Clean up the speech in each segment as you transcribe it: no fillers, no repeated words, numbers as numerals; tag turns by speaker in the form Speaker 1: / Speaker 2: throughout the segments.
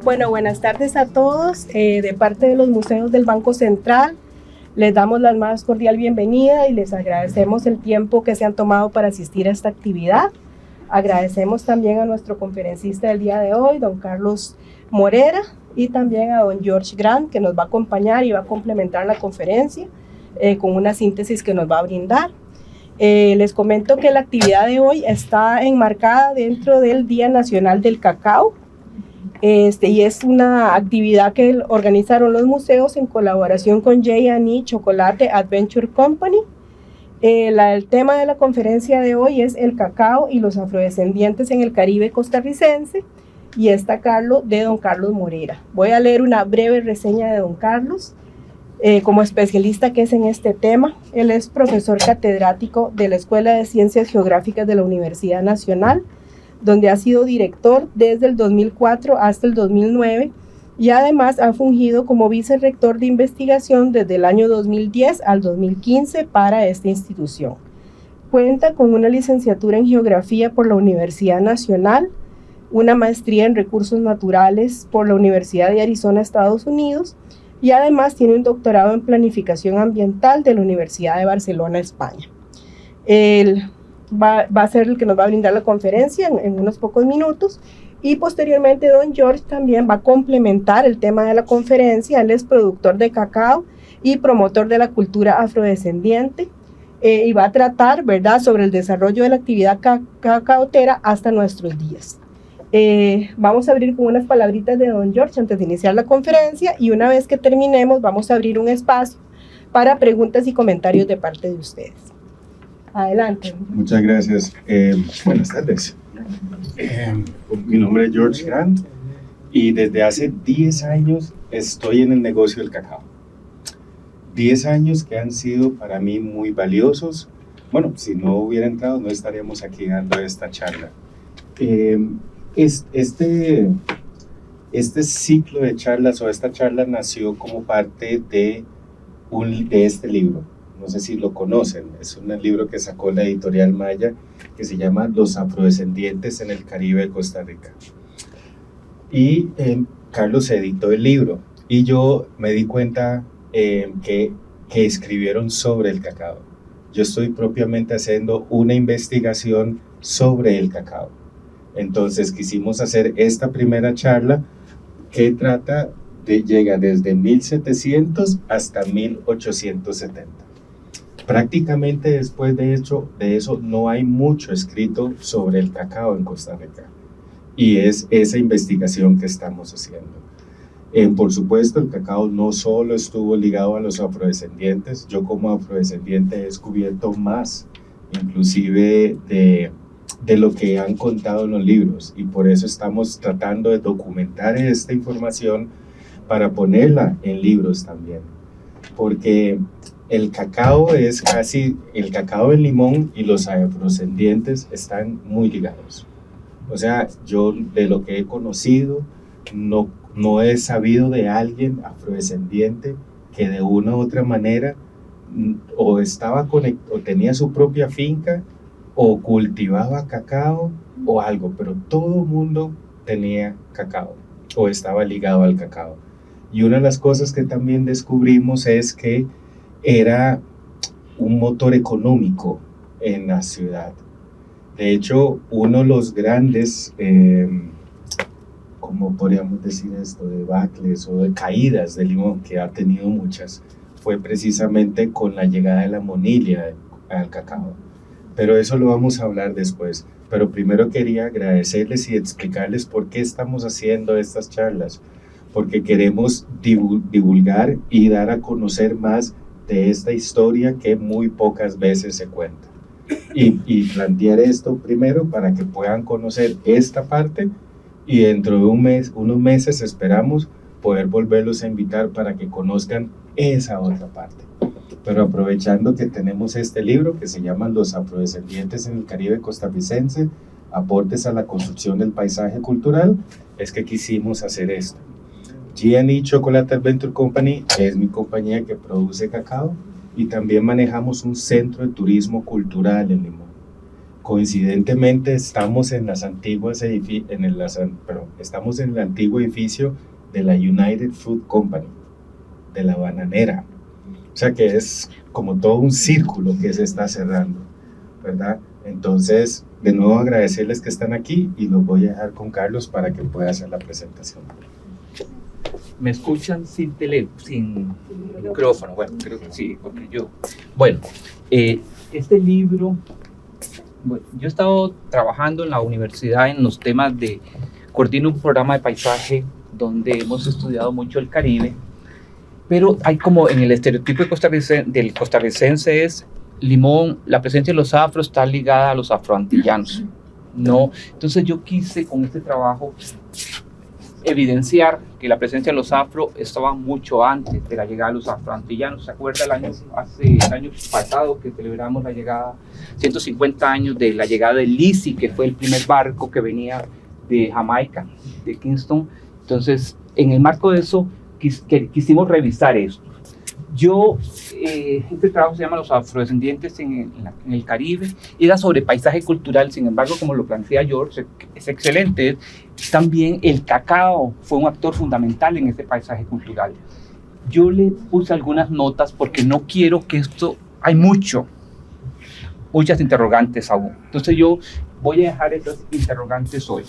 Speaker 1: Bueno, buenas tardes a todos. De parte de los museos del Banco Central, les damos la más cordial bienvenida y les agradecemos el tiempo que se han tomado para asistir a esta actividad. Agradecemos también a nuestro conferencista del día de hoy, don Carlos Morera, y también a don George Grant, que nos va a acompañar y va a complementar la conferencia con una síntesis que nos va a brindar. Les comento que la actividad de hoy está enmarcada dentro del Día Nacional del Cacao, y es una actividad que organizaron los museos en colaboración con J&E Chocolate Adventure Company. El tema de la conferencia de hoy es el cacao y los afrodescendientes en el Caribe costarricense, y está a cargo de don Carlos Morera. Voy a leer una breve reseña de don Carlos. Como especialista que es en este tema, él es profesor catedrático de la Escuela de Ciencias Geográficas de la Universidad Nacional, donde ha sido director desde el 2004 hasta el 2009, y además ha fungido como vicerrector de investigación desde el año 2010 al 2015 para esta institución. Cuenta con una licenciatura en Geografía por la Universidad Nacional, una maestría en Recursos Naturales por la Universidad de Arizona, Estados Unidos, y además tiene un doctorado en Planificación Ambiental de la Universidad de Barcelona, España. Él va a ser el que nos va a brindar la conferencia en unos pocos minutos, y posteriormente don George también va a complementar el tema de la conferencia. Él es productor de cacao y promotor de la cultura afrodescendiente, y va a tratar, ¿verdad?, sobre el desarrollo de la actividad cacaotera hasta nuestros días. Vamos a abrir con unas palabritas de don George antes de iniciar la conferencia, y una vez que terminemos vamos a abrir un espacio para preguntas y comentarios de parte de ustedes. Adelante.
Speaker 2: Muchas gracias. Buenas tardes. Mi nombre es George Grant y desde hace 10 años estoy en el negocio del cacao. 10 años que han sido para mí muy valiosos. Bueno, si no hubiera entrado no estaríamos aquí dando esta charla. Este ciclo de charlas o esta charla nació como parte de este libro. No sé si lo conocen, es un libro que sacó la editorial Maya que se llama Los afrodescendientes en el Caribe de Costa Rica. Y Carlos editó el libro y yo me di cuenta que escribieron sobre el cacao. Yo estoy propiamente haciendo una investigación sobre el cacao. Entonces quisimos hacer esta primera charla que llega desde 1700 hasta 1870. Prácticamente después de eso no hay mucho escrito sobre el cacao en Costa Rica, y es esa investigación que estamos haciendo. Por supuesto, el cacao no solo estuvo ligado a los afrodescendientes. Yo como afrodescendiente he descubierto más, inclusive de lo que han contado en los libros, y por eso estamos tratando de documentar esta información para ponerla en libros también, porque el cacao es el cacao, el limón y los afrodescendientes están muy ligados. O sea, yo de lo que he conocido, no he sabido de alguien afrodescendiente que de una u otra manera o tenía su propia finca o cultivaba cacao o algo, pero todo el mundo tenía cacao o estaba ligado al cacao. Y una de las cosas que también descubrimos es que era un motor económico en la ciudad. De hecho, uno de los grandes, ¿cómo podríamos decir esto?, debacles o de caídas de limón, que ha tenido muchas, fue precisamente con la llegada de la monilla al cacao. Pero eso lo vamos a hablar después. Pero primero quería agradecerles y explicarles por qué estamos haciendo estas charlas, porque queremos divulgar y dar a conocer más de esta historia que muy pocas veces se cuenta. Y plantear esto primero para que puedan conocer esta parte, y dentro de unos meses esperamos poder volverlos a invitar para que conozcan esa otra parte. Pero aprovechando que tenemos este libro que se llama Los afrodescendientes en el Caribe costarricense, aportes a la construcción del paisaje cultural, es que quisimos hacer esto. J&E Chocolate Adventure Company es mi compañía que produce cacao, y también manejamos un centro de turismo cultural en Limón. Coincidentemente estamos en las antiguas estamos en el antiguo edificio de la United Fruit Company, de la bananera. O sea que es como todo un círculo que se está cerrando, ¿verdad? Entonces, de nuevo agradecerles que están aquí y los voy a dejar con Carlos para que pueda hacer la presentación.
Speaker 3: ¿Me escuchan sin micrófono? Bueno, creo que sí, porque yo... Bueno, este libro... Bueno, yo he estado trabajando en la universidad en los temas de... Coordino un programa de paisaje donde hemos estudiado mucho el Caribe, pero hay como en el estereotipo del costarricense es Limón, la presencia de los afros está ligada a los afroantillanos, ¿no? Entonces yo quise con este trabajo evidenciar que la presencia de los afro estaba mucho antes de la llegada de los afroantillanos. ¿Se acuerda el año pasado que celebramos la llegada, 150 años de la llegada del Lizzie, que fue el primer barco que venía de Jamaica, de Kingston? Entonces, en el marco de eso, quisimos revisar esto. Este trabajo se llama Los afrodescendientes en el Caribe, era sobre paisaje cultural. Sin embargo, como lo plantea George, es excelente. También el cacao fue un actor fundamental en ese paisaje cultural. Yo le puse algunas notas porque no quiero que hay muchas interrogantes aún. Entonces yo voy a dejar esas interrogantes hoy.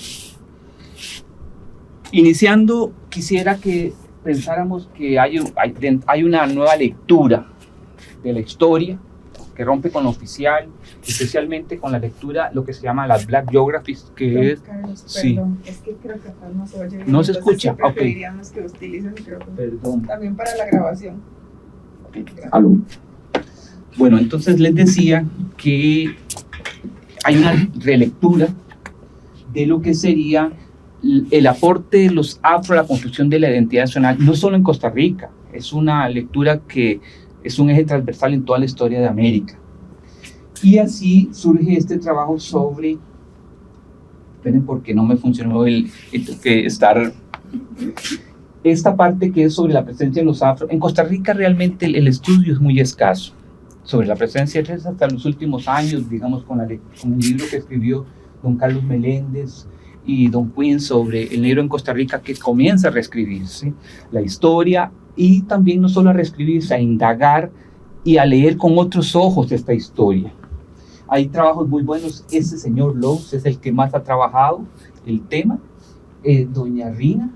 Speaker 3: Iniciando, quisiera que pensáramos que hay una nueva lectura de la historia que rompe con lo oficial, especialmente con la lectura, lo que se llama las Black Geographies, que es...
Speaker 4: Carlos,
Speaker 3: sí.
Speaker 4: Perdón, es que creo que acá no se oye bien.
Speaker 3: No se escucha,
Speaker 4: sí preferiríamos que utilice el micrófono.
Speaker 3: Perdón.
Speaker 4: También para la grabación.
Speaker 3: ¿Aló? Bueno, entonces les decía que hay una relectura de lo que sería el aporte de los afro a la construcción de la identidad nacional, no solo en Costa Rica, es una lectura que es un eje transversal en toda la historia de América. Y así surge este trabajo sobre, esperen porque no me funcionó esta parte que es sobre la presencia de los afro. En Costa Rica realmente el estudio es muy escaso sobre la presencia, hasta los últimos años, digamos con el libro que escribió don Carlos Meléndez y don Quinn sobre el negro en Costa Rica, que comienza a reescribirse la historia, y también no solo a reescribirse, a indagar y a leer con otros ojos esta historia. Hay trabajos muy buenos. Ese señor Lowe's es el que más ha trabajado el tema, doña Rina.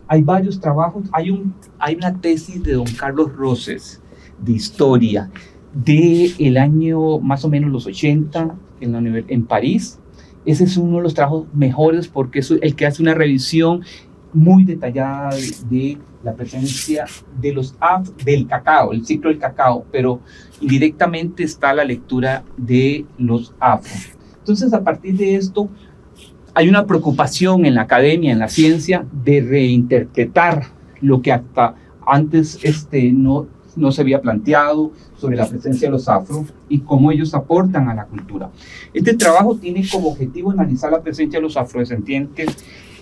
Speaker 3: Hay varios trabajos. Hay una tesis de don Carlos Roses de historia del año más o menos los 80 en París. Ese es uno de los trabajos mejores porque es el que hace una revisión muy detallada de la presencia de del cacao, el ciclo del cacao, pero indirectamente está la lectura de los afro. Entonces, a partir de esto, hay una preocupación en la academia, en la ciencia, de reinterpretar lo que hasta antes no se había planteado sobre la presencia de los afro y cómo ellos aportan a la cultura. Este trabajo tiene como objetivo analizar la presencia de los afrodescendientes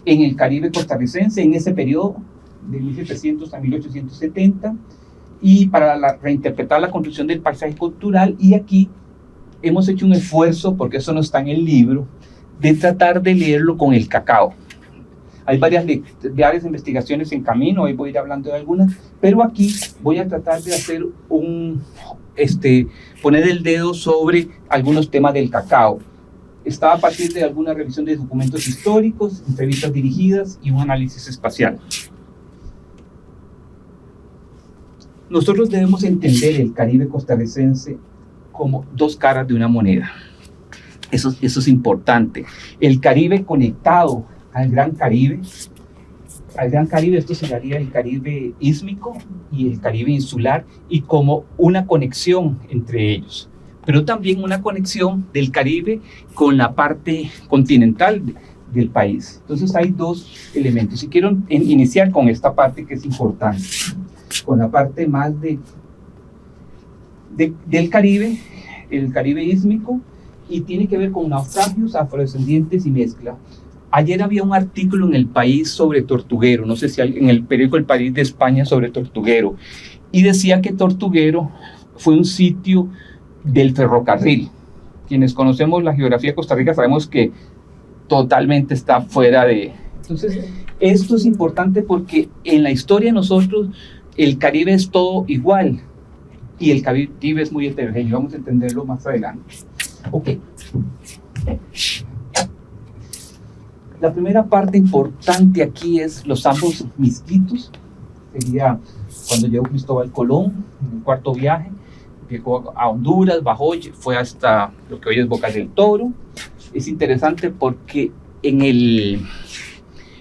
Speaker 3: en el Caribe costarricense en ese periodo de 1700 a 1870 y para reinterpretar la construcción del paisaje cultural. Y aquí hemos hecho un esfuerzo, porque eso no está en el libro, de tratar de leerlo con el cacao. Hay varias investigaciones en camino, hoy voy a ir hablando de algunas, pero aquí voy a tratar de hacer poner el dedo sobre algunos temas del cacao. Está a partir de alguna revisión de documentos históricos, entrevistas dirigidas y un análisis espacial. Nosotros debemos entender el Caribe costarricense como dos caras de una moneda. Eso es importante. El Caribe conectado al Gran Caribe, esto sería el Caribe ísmico y el Caribe insular, y como una conexión entre ellos, pero también una conexión del Caribe con la parte continental del país. Entonces hay dos elementos, y quiero iniciar con esta parte que es importante, con la parte más del Caribe, el Caribe ísmico, y tiene que ver con naufragios, afrodescendientes y mezcla. Ayer había un artículo en El País sobre Tortuguero, no sé si en el periódico El País de España sobre Tortuguero, y decía que Tortuguero fue un sitio del ferrocarril, quienes conocemos la geografía de Costa Rica sabemos que totalmente está fuera de... Entonces, esto es importante porque en la historia de nosotros el Caribe es todo igual y el Caribe es muy heterogéneo. Vamos a entenderlo más adelante. Ok. La primera parte importante aquí es los ambos misquitos. Sería cuando llegó Cristóbal Colón en el cuarto viaje. Llegó a Honduras, bajó, fue hasta lo que hoy es Bocas del Toro. Es interesante porque en el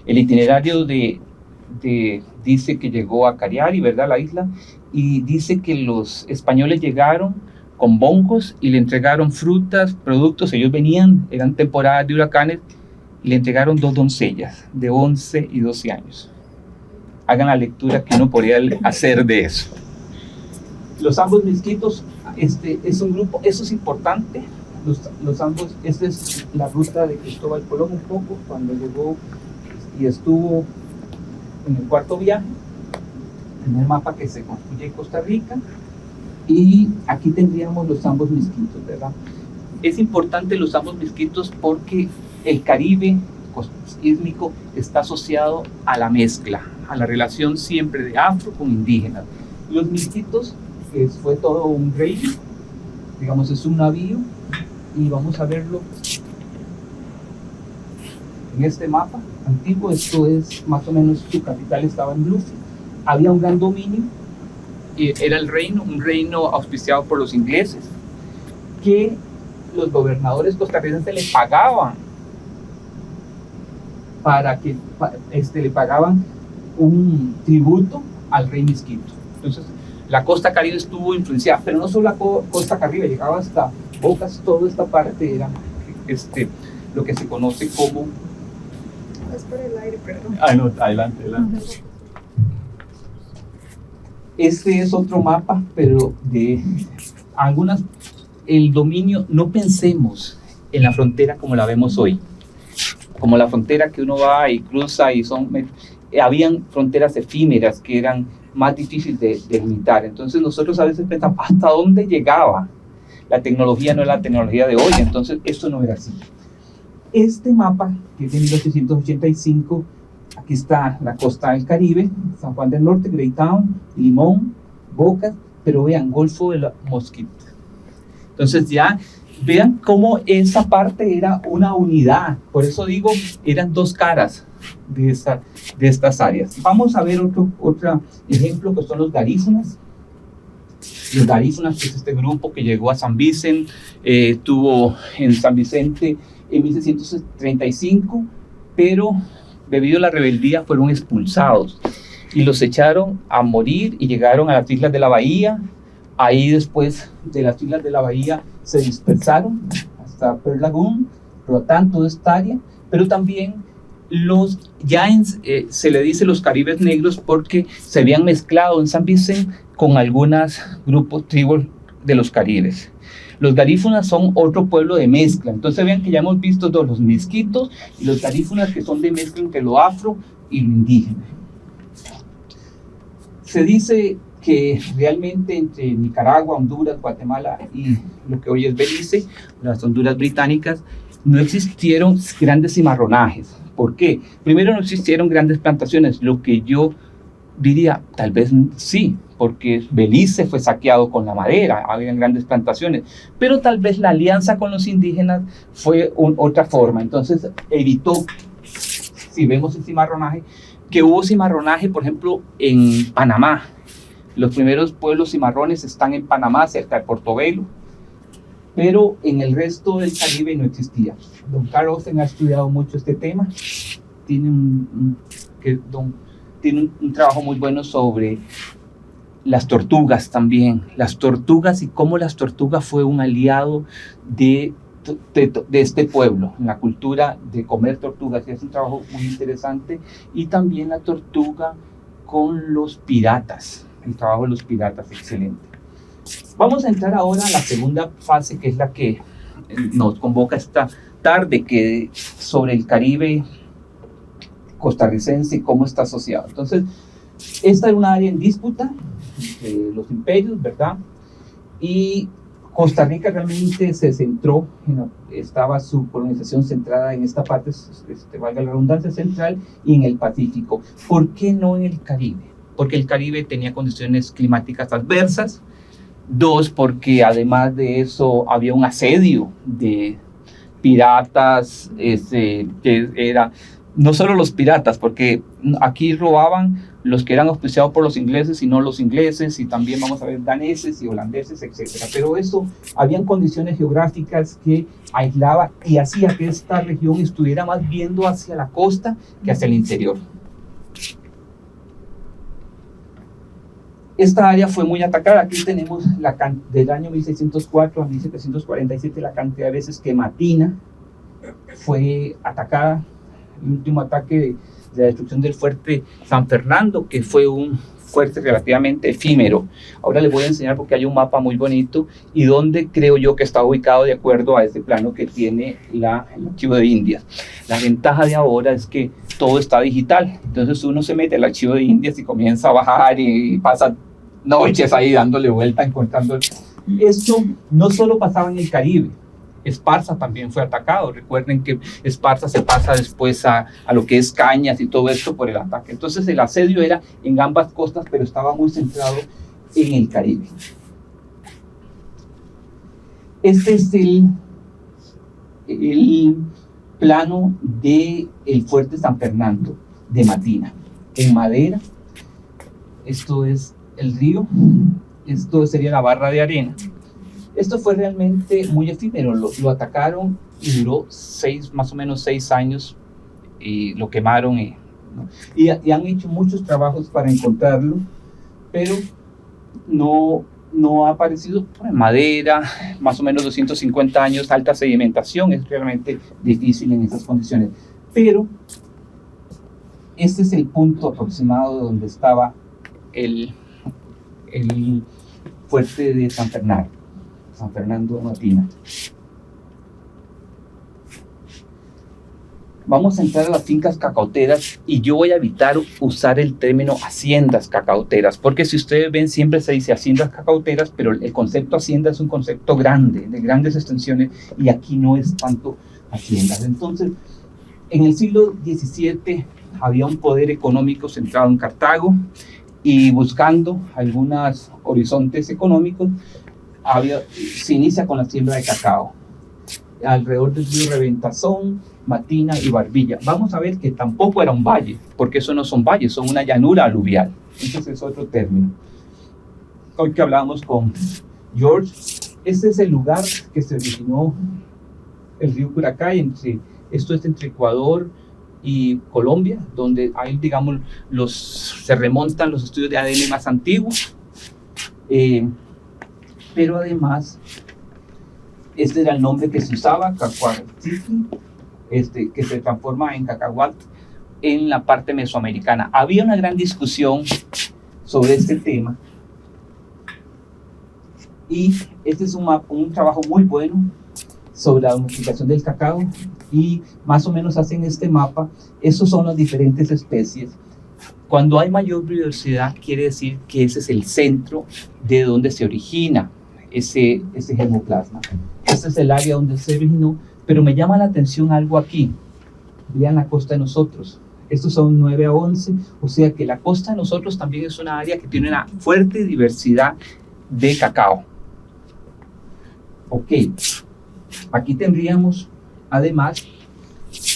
Speaker 3: itinerario dice que llegó a Cariari, ¿verdad? La isla, y dice que los españoles llegaron con boncos y le entregaron frutas, productos. Ellos venían, eran temporadas de huracanes, y le entregaron 2 doncellas de 11 y 12 años. Hagan la lectura que uno podría hacer de eso. Los ambos misquitos, es un grupo, eso es importante. Los ambos, esta es la ruta de Cristóbal Colón un poco, cuando llegó y estuvo en el cuarto viaje, en el mapa que se construye en Costa Rica, y aquí tendríamos los ambos misquitos, ¿verdad? Es importante los ambos misquitos porque el Caribe ísmico está asociado a la mezcla, a la relación siempre de afro con indígenas. Los misquitos, que fue todo un reino, digamos, es un navío, y vamos a verlo en este mapa antiguo. Esto es más o menos, su capital estaba en Bluefield. Había un gran dominio, era el reino, un reino auspiciado por los ingleses, que los gobernadores costarricenses le pagaban le pagaban un tributo al rey misquito. Entonces la costa caribe estuvo influenciada, pero no solo la costa caribe, llegaba hasta Bocas. Toda esta parte era lo que se conoce como...
Speaker 4: Es por el aire, perdón.
Speaker 3: No, adelante. Este es otro mapa, pero de el dominio. No pensemos en la frontera como la vemos hoy, como la frontera que uno va y cruza y habían fronteras efímeras que eran más difíciles de delimitar. Entonces nosotros a veces pensamos, ¿hasta dónde llegaba? La tecnología no es la tecnología de hoy, entonces esto no era así. Este mapa, que es de 1885, aquí está la costa del Caribe, San Juan del Norte, Greytown, Limón, Bocas, pero vean, Golfo de la Mosquita. Entonces ya vean cómo esa parte era una unidad, por eso digo, eran 2 caras de estas áreas. Vamos a ver otro ejemplo, que son los garífunas. Los garífunas, que es este grupo que llegó a San Vicente, estuvo en San Vicente en 1635, pero debido a la rebeldía fueron expulsados y los echaron a morir y llegaron a las Islas de la Bahía. Ahí después de las Islas de la Bahía se dispersaron hasta Pearl Lagoon, Roatán, toda esta área, pero también se le dice los Caribes negros porque se habían mezclado en San Vicente con algunos grupos, tribus de los Caribes. Los garífunas son otro pueblo de mezcla. Entonces vean que ya hemos visto los misquitos y los garífunas, que son de mezcla entre lo afro y lo indígena. Se dice que realmente entre Nicaragua, Honduras, Guatemala y lo que hoy es Belice, las Honduras británicas, no existieron grandes cimarronajes. ¿Por qué? Primero, no existieron grandes plantaciones, lo que yo diría, tal vez sí, porque Belice fue saqueado con la madera, habían grandes plantaciones, pero tal vez la alianza con los indígenas fue otra forma. Entonces evitó, si vemos el cimarronaje, que hubo cimarronaje, por ejemplo, en Panamá. Los primeros pueblos cimarrones están en Panamá, cerca de Portobelo, pero en el resto del Caribe no existía. Don Carlos ha estudiado mucho este tema, tiene un trabajo muy bueno sobre las tortugas también, las tortugas y cómo las tortugas fue un aliado de este pueblo, en la cultura de comer tortugas, y es un trabajo muy interesante. Y también la tortuga con los piratas, el trabajo de los piratas, excelente. Vamos a entrar ahora a la segunda fase, que es la que nos convoca esta tarde, que sobre el Caribe costarricense y cómo está asociado. Entonces, esta es una área en disputa de los imperios, ¿verdad? Y Costa Rica realmente se centró, estaba su colonización centrada en esta parte, valga la redundancia, central y en el Pacífico. ¿Por qué no en el Caribe? Porque el Caribe tenía condiciones climáticas adversas. 2, porque además de eso había un asedio de piratas, que era no solo los piratas, porque aquí robaban los que eran auspiciados por los ingleses y no los ingleses, y también vamos a ver daneses y holandeses, etc. Pero eso, habían condiciones geográficas que aislaba y hacía que esta región estuviera más viendo hacia la costa que hacia el interior. Esta área fue muy atacada. Aquí tenemos del año 1604 a 1747 la cantidad de veces que Matina fue atacada. El último ataque de la destrucción del fuerte San Fernando, que fue un fuerte relativamente efímero. Ahora les voy a enseñar porque hay un mapa muy bonito y donde creo yo que está ubicado de acuerdo a este plano que tiene el archivo de Indias. La ventaja de ahora es que todo está digital, entonces uno se mete al archivo de Indias y comienza a bajar y pasa noches ahí dándole vuelta, encontrando. Esto no solo pasaba en el Caribe. Esparza también fue atacado. Recuerden que Esparza se pasa después a lo que es Cañas y todo esto por el ataque. Entonces el asedio era en ambas costas, pero estaba muy centrado en el Caribe. Este es el plano del fuerte San Fernando de Matina, en madera. Esto es el río, esto sería la barra de arena. Esto fue realmente muy efímero, lo atacaron y duró más o menos 6 años y lo quemaron ¿no? y han hecho muchos trabajos para encontrarlo, pero no ha aparecido en madera, más o menos 250 años, alta sedimentación, es realmente difícil en esas condiciones, pero este es el punto aproximado donde estaba el fuerte de San Fernando de Matina. Vamos a entrar a las fincas cacauteras y yo voy a evitar usar el término haciendas cacauteras, porque si ustedes ven siempre se dice haciendas cacauteras, pero el concepto hacienda es un concepto grande, de grandes extensiones, y aquí no es tanto haciendas. Entonces, en el siglo XVII había un poder económico centrado en Cartago y buscando algunos horizontes económicos, se inicia con la siembra de cacao alrededor del río Reventazón, Matina y Barbilla. Vamos a ver que tampoco era un valle, porque eso no son valles, son una llanura aluvial. Entonces es otro término. Hoy que hablábamos con George, este es el lugar que se originó el río Curacay, esto es entre Ecuador y Colombia, donde hay, digamos, se remontan los estudios de ADN más antiguos. Pero además, este era el nombre que se usaba, Cacuatzitl, que se transforma en Cacahuatl en la parte mesoamericana. Había una gran discusión sobre este tema y este es un trabajo muy bueno sobre la domesticación del cacao y más o menos hacen este mapa. Esos son las diferentes especies. Cuando hay mayor biodiversidad quiere decir que ese es el centro de donde se origina ese germoplasma. Este es el área donde se originó, pero me llama la atención algo aquí. Vean la costa de nosotros. Estos son 9 a 11, o sea que la costa de nosotros también es una área que tiene una fuerte diversidad de cacao. Ok, aquí tendríamos además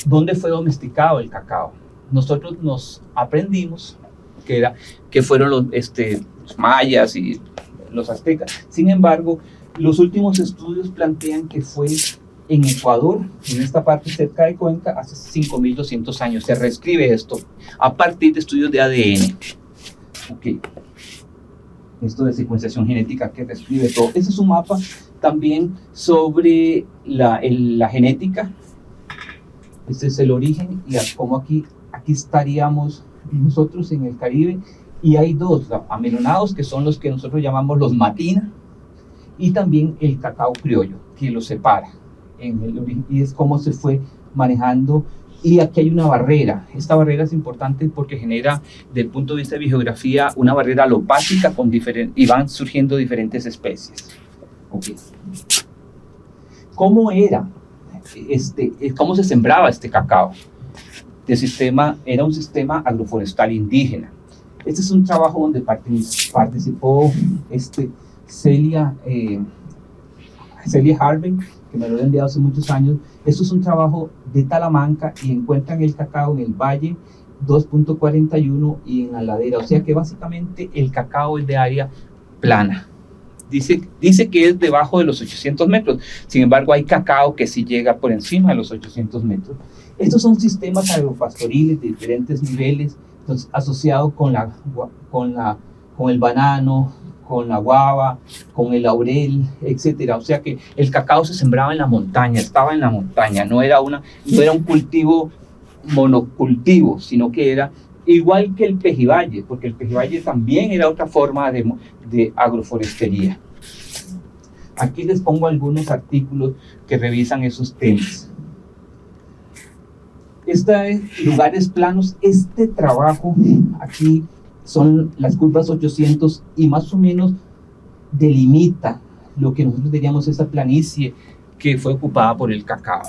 Speaker 3: dónde fue domesticado el cacao. Nosotros nos aprendimos que fueron los mayas y los aztecas. Sin embargo, los últimos estudios plantean que fue en Ecuador, en esta parte cerca de Cuenca, hace 5.200 años. Se reescribe esto a partir de estudios de ADN. Ok. Esto de secuenciación genética que reescribe todo. Ese es un mapa también sobre la genética. Este es el origen y como aquí estaríamos nosotros en el Caribe. Y hay dos amenonados que son los que nosotros llamamos los Matina y también el cacao criollo que los separa en el origen, y es cómo se fue manejando. Y aquí hay una barrera. Esta barrera es importante porque genera, desde el punto de vista de biogeografía, una barrera alopática y van surgiendo diferentes especies. Okay. ¿Cómo era? ¿Cómo se sembraba este cacao? Era un sistema agroforestal indígena. Este es un trabajo donde participó Celia Harvey, que me lo he enviado hace muchos años. Esto es un trabajo de Talamanca y encuentran el cacao en el Valle 2.41 y en la ladera. O sea que básicamente el cacao es de área plana. Dice que es debajo de los 800 metros. Sin embargo, hay cacao que sí llega por encima de los 800 metros. Estos son sistemas agropastoriles de diferentes niveles, entonces, asociados con el banano, con la guava, con el laurel, etc. O sea que el cacao se sembraba en la montaña, estaba en la montaña, no era un cultivo monocultivo, sino que era igual que el pejibaye, porque el pejibaye también era otra forma de agroforestería. Aquí les pongo algunos artículos que revisan esos temas. Lugares planos, este trabajo aquí son las curvas 800 y más o menos delimita lo que nosotros diríamos esa planicie que fue ocupada por el cacao.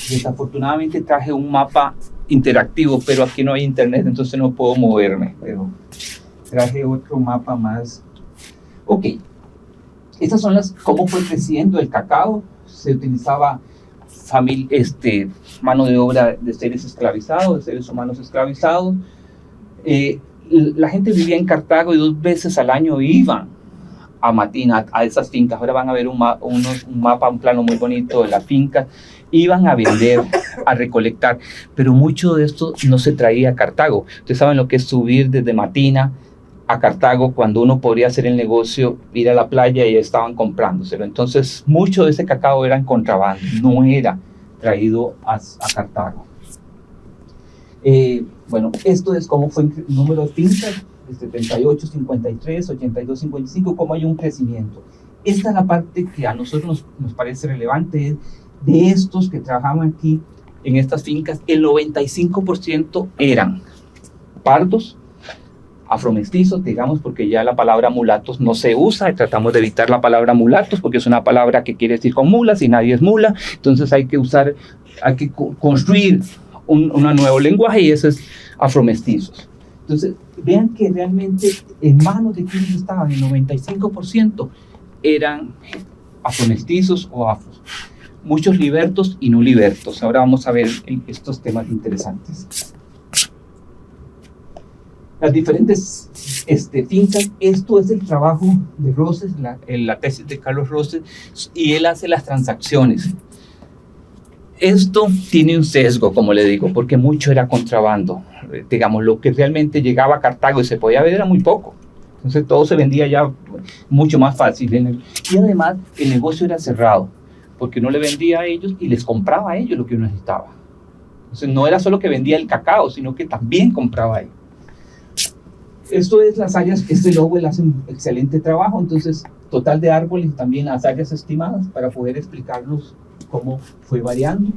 Speaker 3: Desafortunadamente traje un mapa interactivo, pero aquí no hay internet, entonces no puedo moverme, pero traje otro mapa más. Ok, estas son cómo fue creciendo el cacao. Se utilizaba mano de obra de seres esclavizados, de seres humanos esclavizados. La gente vivía en Cartago y 2 veces al año iban a Matina, a esas fincas. Ahora van a ver un mapa, un plano muy bonito de las fincas. Iban a vender, a recolectar, pero mucho de esto no se traía a Cartago. Ustedes saben lo que es subir desde Matina a Cartago, cuando uno podría hacer el negocio, ir a la playa y estaban comprándoselo. Entonces, mucho de ese cacao era en contrabando, no era traído a Cartago. Bueno, esto es cómo fue el número de fincas, de 78, 53, 82, 55, cómo hay un crecimiento. Esta es la parte que a nosotros nos parece relevante. De estos que trabajaban aquí en estas fincas, el 95% eran pardos, afromestizos, digamos, porque ya la palabra mulatos no se usa, y tratamos de evitar la palabra mulatos porque es una palabra que quiere decir con mulas y nadie es mula, entonces hay que construir un nuevo lenguaje y eso es afromestizos. Entonces, vean que realmente en manos de quienes estaban, el 95% eran afromestizos o afros. Muchos libertos y no libertos. Ahora vamos a ver estos temas interesantes. Las diferentes fincas, esto es el trabajo de Roses, la tesis de Carlos Roses, y él hace las transacciones. Esto tiene un sesgo, como le digo, porque mucho era contrabando. Digamos, lo que realmente llegaba a Cartago y se podía ver era muy poco. Entonces todo se vendía ya mucho más fácil. Y además el negocio era cerrado, porque uno le vendía a ellos y les compraba a ellos lo que uno necesitaba. Entonces no era solo que vendía el cacao, sino que también compraba a ellos. Esto es las áreas, Lowell hace un excelente trabajo, entonces total de árboles y también las áreas estimadas para poder explicarnos cómo fue variando.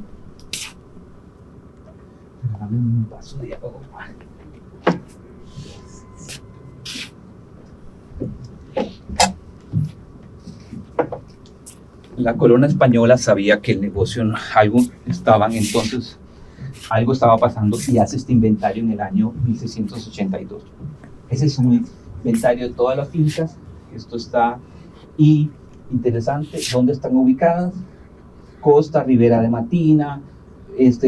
Speaker 3: Dame un vaso de agua. La corona española sabía que el negocio, algo estaba pasando y hace este inventario en el año 1682. Ese es un inventario de todas las fincas. Esto está interesante, dónde están ubicadas: costa, ribera de Matina,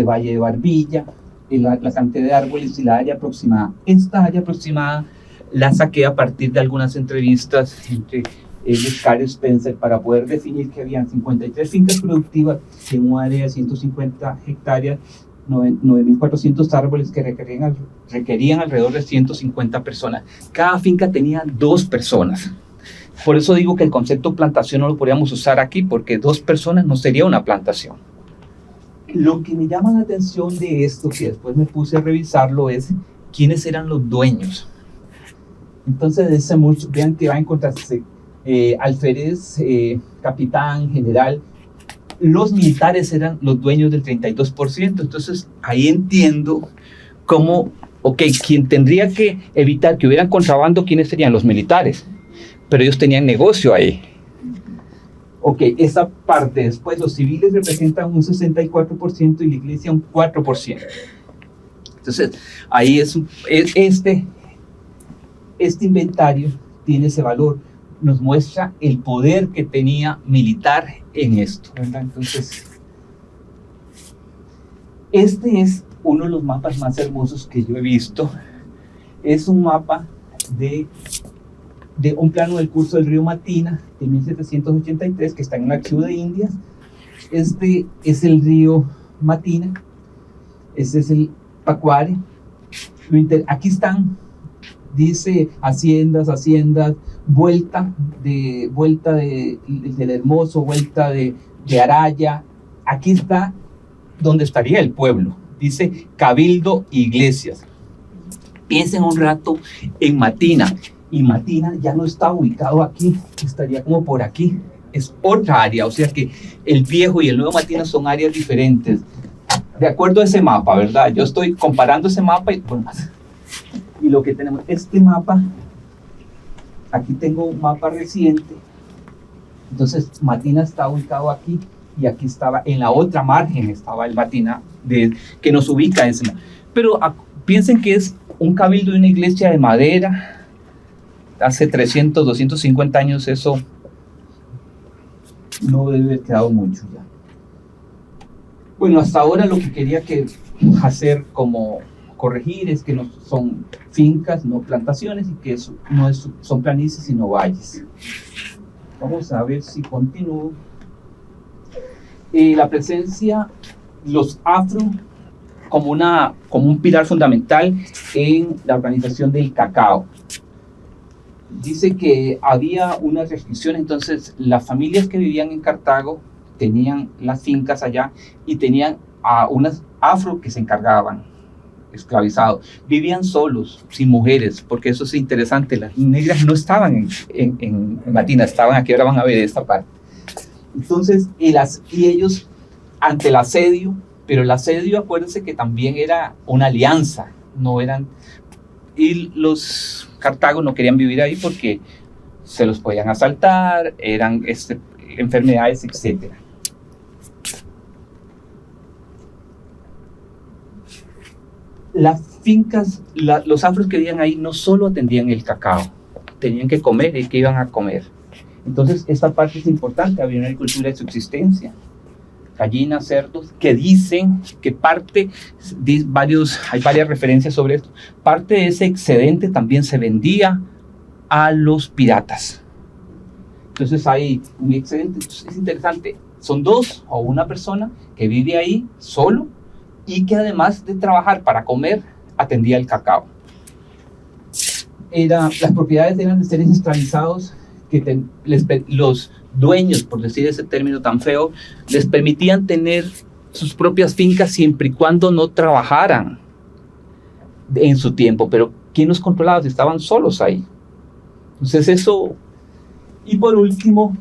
Speaker 3: valle de Barbilla, la cantidad de árboles y la área aproximada. Esta área aproximada la saqué a partir de algunas entrevistas entre Carl Spencer para poder definir que habían 53 fincas productivas en un área de 150 hectáreas, 9.400 árboles que requerían alrededor de 150 personas. Cada finca tenía 2 personas. Por eso digo que el concepto plantación no lo podríamos usar aquí, porque 2 personas no sería una plantación. Lo que me llama la atención de esto, que después me puse a revisarlo, es quiénes eran los dueños. Entonces, vean que va a encontrarse alférez, capitán, general. Los militares eran los dueños del 32%. Entonces, ahí entiendo cómo, quien tendría que evitar que hubieran contrabando, ¿quiénes serían? Los militares. Pero ellos tenían negocio ahí. Ok, esa parte después, los civiles representan un 64% y la iglesia un 4%. Entonces, ahí este inventario tiene ese valor, nos muestra el poder que tenía militar en esto, ¿verdad? Entonces, este es uno de los mapas más hermosos que yo he visto. Es un mapa de un plano del curso del río Matina de 1783 que está en el archivo de Indias. Este es el río Matina, este es el Pacuare. Aquí están, dice haciendas, vuelta del Hermoso, vuelta de Araya. Aquí está donde estaría el pueblo, dice Cabildo Iglesias. Piensen un rato en Matina, y Matina ya no está ubicado aquí, estaría como por aquí, es otra área, o sea que el viejo y el nuevo Matina son áreas diferentes, de acuerdo a ese mapa, ¿verdad? Yo estoy comparando ese mapa y lo que tenemos, este mapa, aquí tengo un mapa reciente, entonces Matina está ubicado aquí, y aquí estaba, en la otra margen estaba el Matina, que nos ubica ese. Pero piensen que es un cabildo de una iglesia de madera, hace 300, 250 años, eso no debe haber quedado mucho ya. Bueno, hasta ahora lo que quería hacer como corregir es que no son fincas, no plantaciones, y que son planicies sino valles. Vamos a ver si continúo. La presencia, los afro como un pilar fundamental en la organización del cacao. Dice que había una restricción, entonces las familias que vivían en Cartago tenían las fincas allá y tenían a unas afro que se encargaban, esclavizados. Vivían solos, sin mujeres, porque eso es interesante, las negras no estaban en Matina, estaban aquí, ahora van a ver esta parte. Entonces, y ellos ante el asedio, pero el asedio, acuérdense que también era una alianza, no eran, y los Cartago no querían vivir ahí porque se los podían asaltar, eran enfermedades, etc. Las fincas, los afros que vivían ahí no solo atendían el cacao, tenían que comer y que iban a comer. Entonces, esta parte es importante, había una agricultura de subsistencia, gallinas, cerdos, que dicen que hay varias referencias sobre esto, parte de ese excedente también se vendía a los piratas. Entonces hay un excedente, entonces es interesante, son dos o una persona que vive ahí solo y que además de trabajar para comer, atendía el cacao. Las propiedades eran de seres esclavizados, que los dueños, por decir ese término tan feo, les permitían tener sus propias fincas siempre y cuando no trabajaran en su tiempo. Pero ¿quién los controlaba si estaban solos ahí? Entonces eso. Y por último,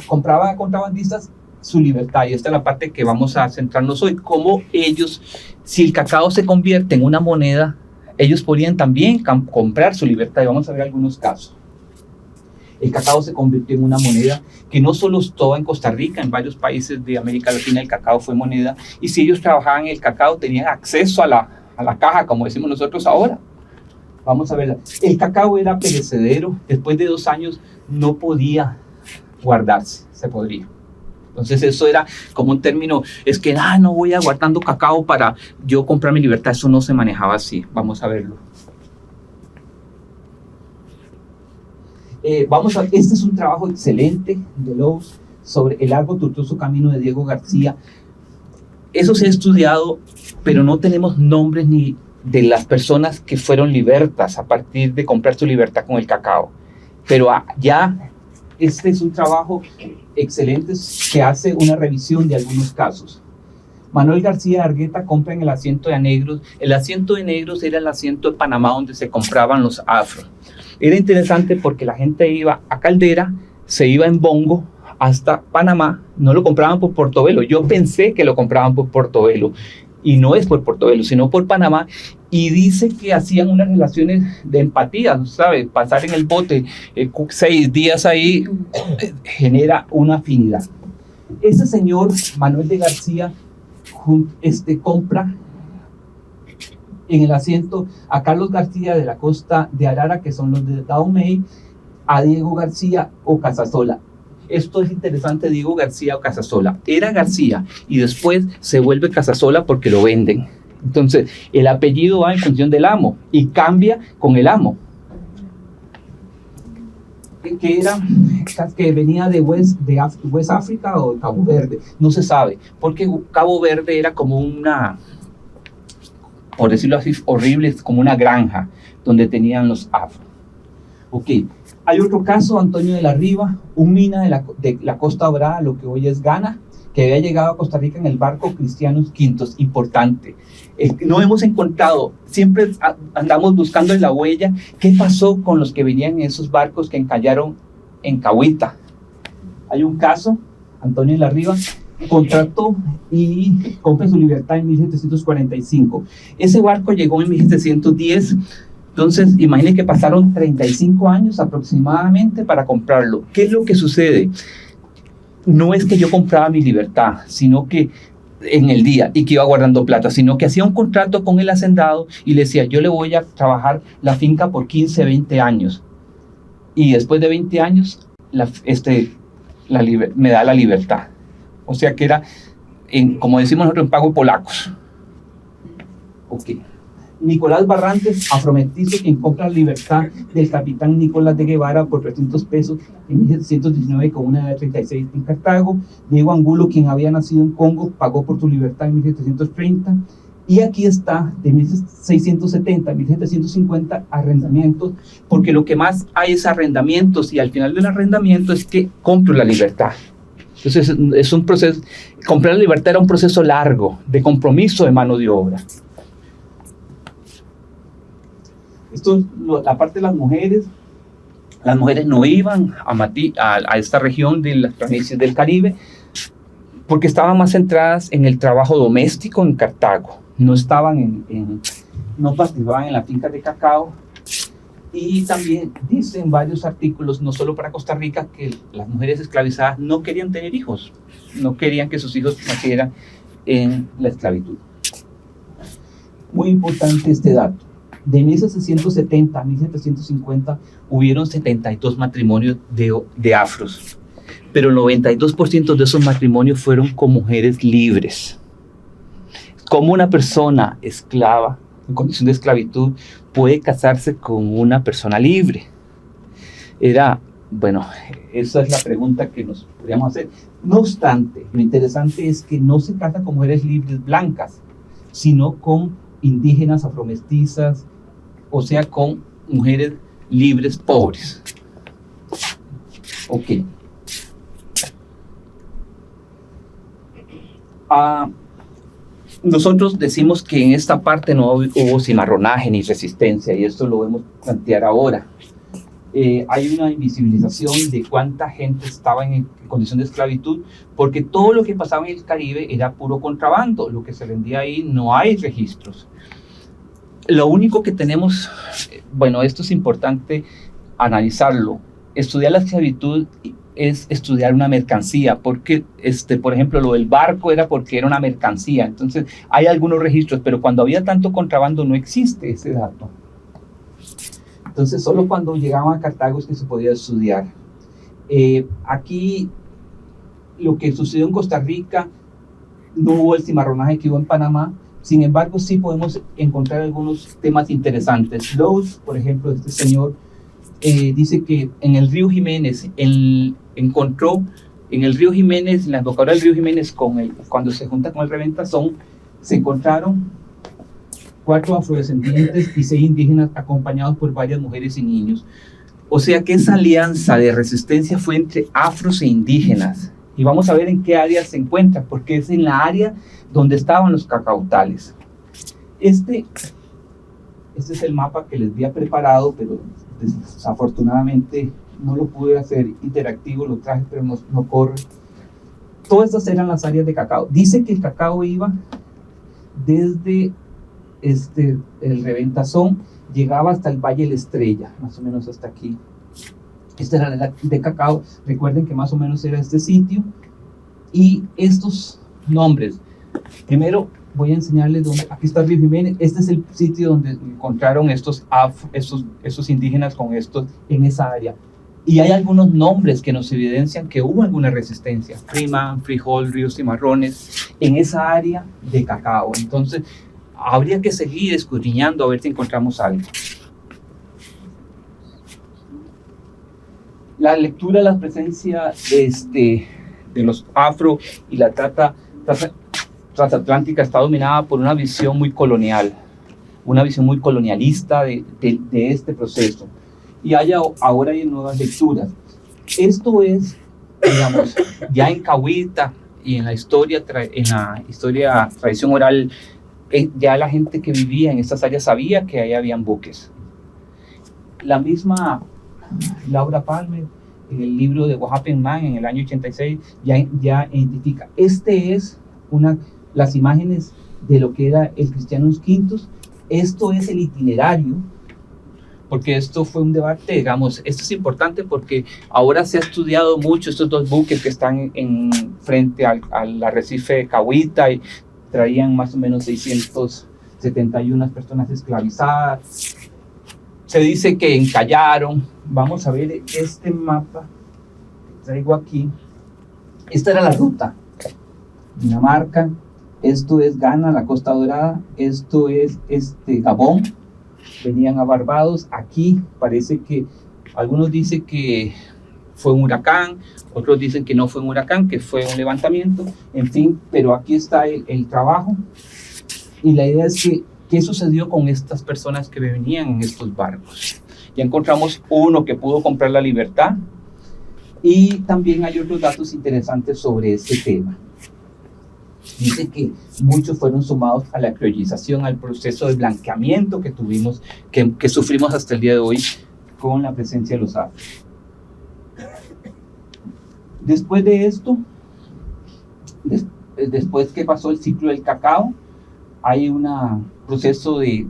Speaker 3: compraba a contrabandistas su libertad. Y esta es la parte que vamos a centrarnos hoy. Cómo ellos, si el cacao se convierte en una moneda, ellos podían también comprar su libertad. Y vamos a ver algunos casos. El cacao se convirtió en una moneda que no solo estaba en Costa Rica, en varios países de América Latina el cacao fue moneda, y si ellos trabajaban en el cacao tenían acceso a la caja, como decimos nosotros ahora. Vamos a ver, el cacao era perecedero, después de 2 años no podía guardarse, se podría. Entonces eso era como un término, es que no voy aguardando cacao para yo comprar mi libertad, eso no se manejaba así, vamos a verlo. Este es un trabajo excelente de Lowe's sobre el largo tortuoso camino de Diego García. Eso se ha estudiado, pero no tenemos nombres ni de las personas que fueron libertas a partir de comprar su libertad con el cacao. Pero este es un trabajo excelente que hace una revisión de algunos casos. Manuel García Argueta compra en el asiento de negros. El asiento de negros era el asiento de Panamá donde se compraban los afro. Era interesante porque la gente iba a Caldera, se iba en bongo hasta Panamá, no lo compraban por Portobelo. Yo pensé que lo compraban por Portobelo y no es por Portobelo, sino por Panamá, y dice que hacían unas relaciones de empatía, ¿sabes? Pasar en el bote 6 días ahí genera una afinidad. Ese señor, Manuel de García, compra en el asiento a Carlos García de la costa de Arara, que son los de Dahomey, a Diego García o Casasola. Esto es interesante, Diego García o Casasola. Era García y después se vuelve Casasola porque lo venden. Entonces, el apellido va en función del amo y cambia con el amo. Que venía de West África o Cabo Verde, no se sabe, porque Cabo Verde era como una, por decirlo así, horrible, como una granja donde tenían los afros. Ok, hay otro caso, Antonio de la Riva, un mina de la Costa Brava, lo que hoy es Ghana, que había llegado a Costa Rica en el barco Cristianos Quintos, importante. No hemos encontrado, siempre andamos buscando en la huella qué pasó con los que venían en esos barcos que encallaron en Cahuita. Hay un caso, Antonio de la Riva contrató y compra su libertad en 1745. Ese barco llegó en 1710. Entonces, imaginen que pasaron 35 años aproximadamente para comprarlo. ¿Qué es lo que sucede? No es que yo compraba mi libertad, sino que en el día y que iba guardando plata, sino que hacía un contrato con el hacendado y le decía, yo le voy a trabajar la finca por 15, 20 años. Y después de 20 años, me da la libertad. O sea que era, como decimos nosotros, en pago polacos. Ok. Nicolás Barrantes, afromestizo, quien compra la libertad del capitán Nicolás de Guevara por 300 pesos en 1719 con una edad de 36 en Cartago. Diego Angulo, quien había nacido en Congo, pagó por su libertad en 1730. Y aquí está, de 1670 a 1750, arrendamientos, porque lo que más hay es arrendamientos, y al final del arrendamiento es que compro la libertad. Entonces es un proceso, comprar la libertad era un proceso largo, de compromiso de mano de obra. Esto es la parte de las mujeres. Las mujeres no iban a esta región de las planicies del Caribe porque estaban más centradas en el trabajo doméstico en Cartago. No participaban en la finca de cacao. Y también dicen varios artículos, no solo para Costa Rica, que las mujeres esclavizadas no querían tener hijos. No querían que sus hijos nacieran en la esclavitud. Muy importante este dato. De 1670 a 1750 hubieron 72 matrimonios de afros, pero el 92% de esos matrimonios fueron con mujeres libres. ¿Cómo una persona esclava, en condición de esclavitud, puede casarse con una persona libre? Esa es la pregunta que nos podríamos hacer. No obstante, lo interesante es que no se casa con mujeres libres blancas, sino con indígenas, afromestizas, o sea, con mujeres libres pobres. Ok. Nosotros decimos que en esta parte no hubo cimarronaje ni resistencia, y esto lo vemos plantear ahora. Hay una invisibilización de cuánta gente estaba en condición de esclavitud, porque todo lo que pasaba en el Caribe era puro contrabando. Lo que se vendía ahí no hay registros. Lo único que tenemos, esto es importante analizarlo. Estudiar la esclavitud es estudiar una mercancía, porque, por ejemplo, lo del barco era porque era una mercancía. Entonces, hay algunos registros, pero cuando había tanto contrabando no existe ese dato. Entonces, solo cuando llegaban a Cartago es que se podía estudiar. Aquí, lo que sucedió en Costa Rica, no hubo el cimarronaje que hubo en Panamá. Sin embargo, sí podemos encontrar algunos temas interesantes. Lowe's, por ejemplo, este señor dice que en el río Jiménez, encontró en el río Jiménez, en la embocadura del río Jiménez, cuando se junta con el Reventazón, se encontraron 4 afrodescendientes y 6 indígenas acompañados por varias mujeres y niños. O sea que esa alianza de resistencia fue entre afros e indígenas. Y vamos a ver en qué área se encuentra, porque es en la área donde estaban los cacautales. Este es el mapa que les había preparado, pero desafortunadamente no lo pude hacer interactivo, lo traje, pero no corre. Todas estas eran las áreas de cacao. Dice que el cacao iba desde el Reventazón, llegaba hasta el Valle de la Estrella, más o menos hasta aquí. Esta era la de Cacao. Recuerden que más o menos era este sitio. Y estos nombres, primero voy a enseñarles dónde. Aquí está Río Jiménez. Este es el sitio donde encontraron estos indígenas con estos en esa área. Y hay algunos nombres que nos evidencian que hubo alguna resistencia. Prima, Frijol, Ríos Cimarrones, en esa área de Cacao. Entonces, habría que seguir escudriñando a ver si encontramos algo. La lectura de la presencia de los afro y la trata transatlántica está dominada por una visión muy colonial, una visión muy colonialista de este proceso. Y ahora hay nuevas lecturas. Esto es, digamos, ya en Cahuita y en la historia tradición oral, ya la gente que vivía en estas áreas sabía que ahí habían buques. La misma Laura Palmer, en el libro de What Happened Man, en el año 86, ya identifica. Las imágenes de lo que era el Cristianus Quintus. Esto es el itinerario, porque esto fue un debate, digamos, esto es importante porque ahora se ha estudiado mucho estos dos buques que están frente al arrecife de Cahuita y traían más o menos 671 personas esclavizadas. Se dice que encallaron. Vamos a ver este mapa que traigo aquí. Esta era la ruta. Dinamarca, esto es Ghana, la Costa Dorada, esto es Gabón. Venían a Barbados. Aquí parece que algunos dicen que fue un huracán, otros dicen que no fue un huracán, que fue un levantamiento, en fin, pero aquí está el trabajo. Y la idea es que ¿qué sucedió con estas personas que venían en estos barcos? Ya encontramos uno que pudo comprar la libertad y también hay otros datos interesantes sobre este tema. Dice que muchos fueron sumados a la criollización, al proceso de blanqueamiento que tuvimos, que sufrimos hasta el día de hoy con la presencia de los afros. Después de esto, después que pasó el ciclo del cacao, hay un proceso de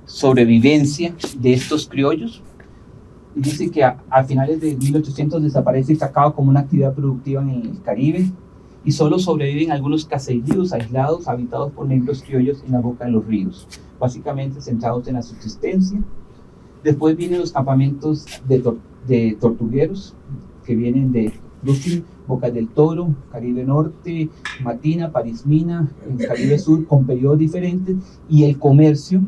Speaker 3: sobrevivencia de estos criollos. Dice que a finales de 1800 desaparece el cacao como una actividad productiva en el Caribe y solo sobreviven algunos caseríos aislados habitados por negros criollos en la boca de los ríos, básicamente centrados en la subsistencia. Después vienen los campamentos de tortugueros que vienen de Brooklyn, Boca del Toro, Caribe Norte, Matina, Parismina, en Caribe Sur, con periodos diferentes, y el comercio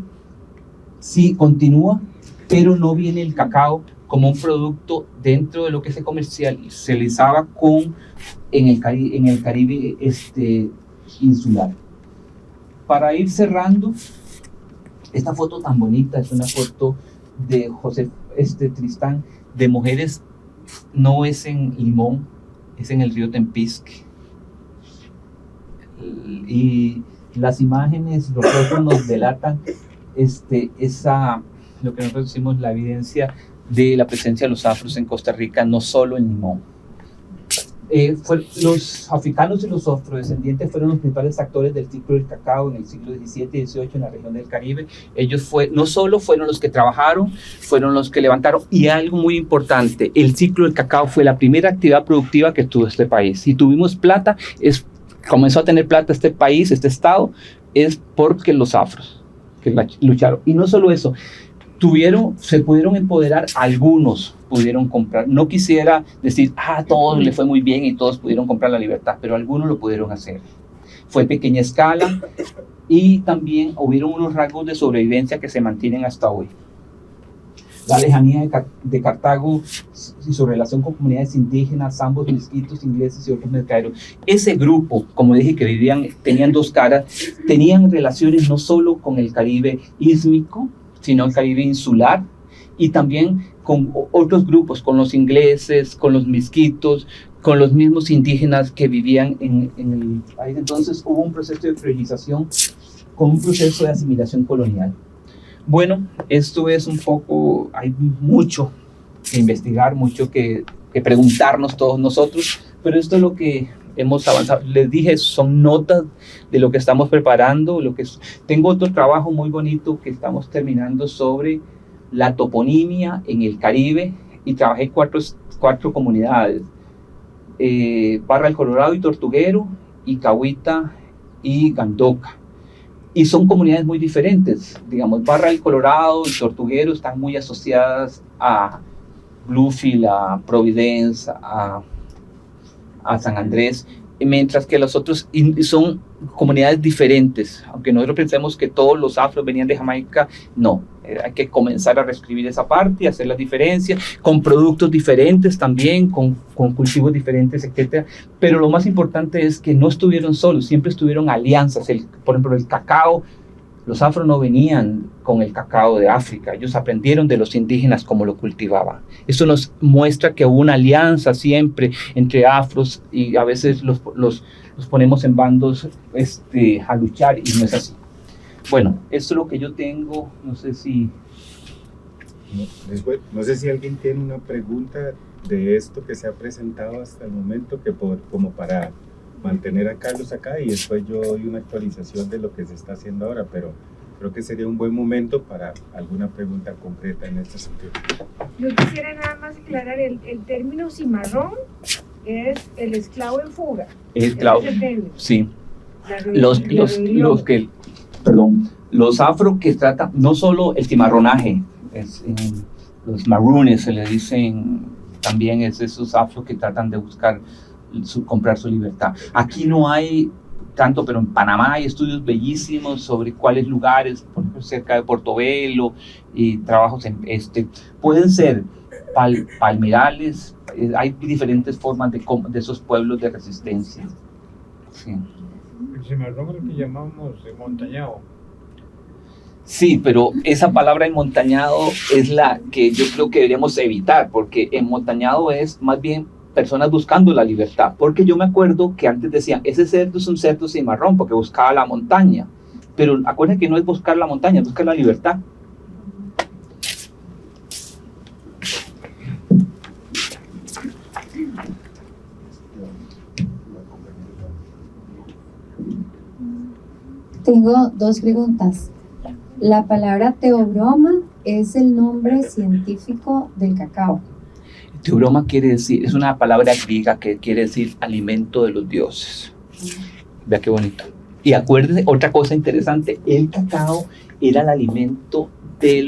Speaker 3: sí continúa, pero no viene el cacao como un producto dentro de lo que se comercializaba en el Caribe insular. Para ir cerrando, esta foto tan bonita es una foto de José Tristán, de mujeres. No es en Limón, es en el río Tempisque. Y las imágenes, los fotos nos delatan lo que nosotros decimos, la evidencia de la presencia de los afros en Costa Rica, no solo en Limón. Los africanos y los afrodescendientes fueron los principales actores del ciclo del cacao en el siglo XVII y XVIII en la región del Caribe. Ellos no solo fueron los que trabajaron, fueron los que levantaron. Y algo muy importante, el ciclo del cacao fue la primera actividad productiva que tuvo este país. Si tuvimos plata, comenzó a tener plata este país, este estado, es porque los afros que lucharon. Y no solo eso, se pudieron empoderar, algunos pudieron comprar. No quisiera decir, a todos le fue muy bien y todos pudieron comprar la libertad, pero algunos lo pudieron hacer. Fue pequeña escala y también hubieron unos rasgos de sobrevivencia que se mantienen hasta hoy. La lejanía de Cartago y su relación con comunidades indígenas, zambos, mezquitos, ingleses y otros mercaderos. Ese grupo, como dije, que tenían dos caras, tenían relaciones no solo con el Caribe ísmico, sino el Caribe insular, y también con otros grupos, con los ingleses, con los mezquitos, con los mismos indígenas que vivían en el país. Entonces hubo un proceso de criollización con un proceso de asimilación colonial. Bueno, esto es un poco, hay mucho que investigar, mucho que preguntarnos todos nosotros, pero esto es lo que hemos avanzado. Les dije, son notas de lo que estamos preparando. Tengo otro trabajo muy bonito que estamos terminando sobre la toponimia en el Caribe, y trabajé cuatro comunidades, Barra del Colorado y Tortuguero, y Cahuita y Gandoca. Y son comunidades muy diferentes. Digamos, Barra del Colorado y Tortuguero están muy asociadas a Bluefield, a Providence, a San Andrés, mientras que los otros son comunidades diferentes. Aunque nosotros pensemos que todos los afros venían de Jamaica, no. Hay que comenzar a reescribir esa parte y hacer las diferencias, con productos diferentes también, con cultivos diferentes, etc. Pero lo más importante es que no estuvieron solos, siempre estuvieron alianzas. Por ejemplo, el cacao, los afros no venían con el cacao de África, ellos aprendieron de los indígenas cómo lo cultivaban. Eso nos muestra que hubo una alianza siempre entre afros, y a veces los ponemos en bandos a luchar, y no es así. Bueno, esto es lo que yo tengo. No sé si
Speaker 2: alguien tiene una pregunta de esto que se ha presentado hasta el momento, como para mantener a Carlos acá, y después yo doy una actualización de lo que se está haciendo ahora, pero creo que sería un buen momento para alguna pregunta concreta en este sentido.
Speaker 4: Yo quisiera nada más aclarar, el término cimarrón es el esclavo en fuga.
Speaker 3: Esclavo, sí. Los afro que tratan, no solo el cimarronaje, los maroons se le dicen también, es esos afros que tratan de buscar comprar su libertad. Aquí no hay tanto, pero en Panamá hay estudios bellísimos sobre cuáles lugares, por ejemplo, cerca de Portobelo, y trabajos pueden ser palmerales, hay diferentes formas de esos pueblos de resistencia. Sí.
Speaker 5: El cimarrón es lo que llamamos montañado.
Speaker 3: Sí, pero esa palabra enmontañado es la que yo creo que deberíamos evitar, porque enmontañado es más bien personas buscando la libertad, porque yo me acuerdo que antes decían, ese cerdo es un cerdo cimarrón porque buscaba la montaña, pero acuérdense que no es buscar la montaña, es buscar la libertad.
Speaker 6: Tengo dos preguntas. La palabra teobroma es el nombre científico del cacao.
Speaker 3: Teobroma es una palabra griega que quiere decir alimento de los dioses. Vea qué bonito. Y acuérdense, otra cosa interesante, el cacao era el alimento de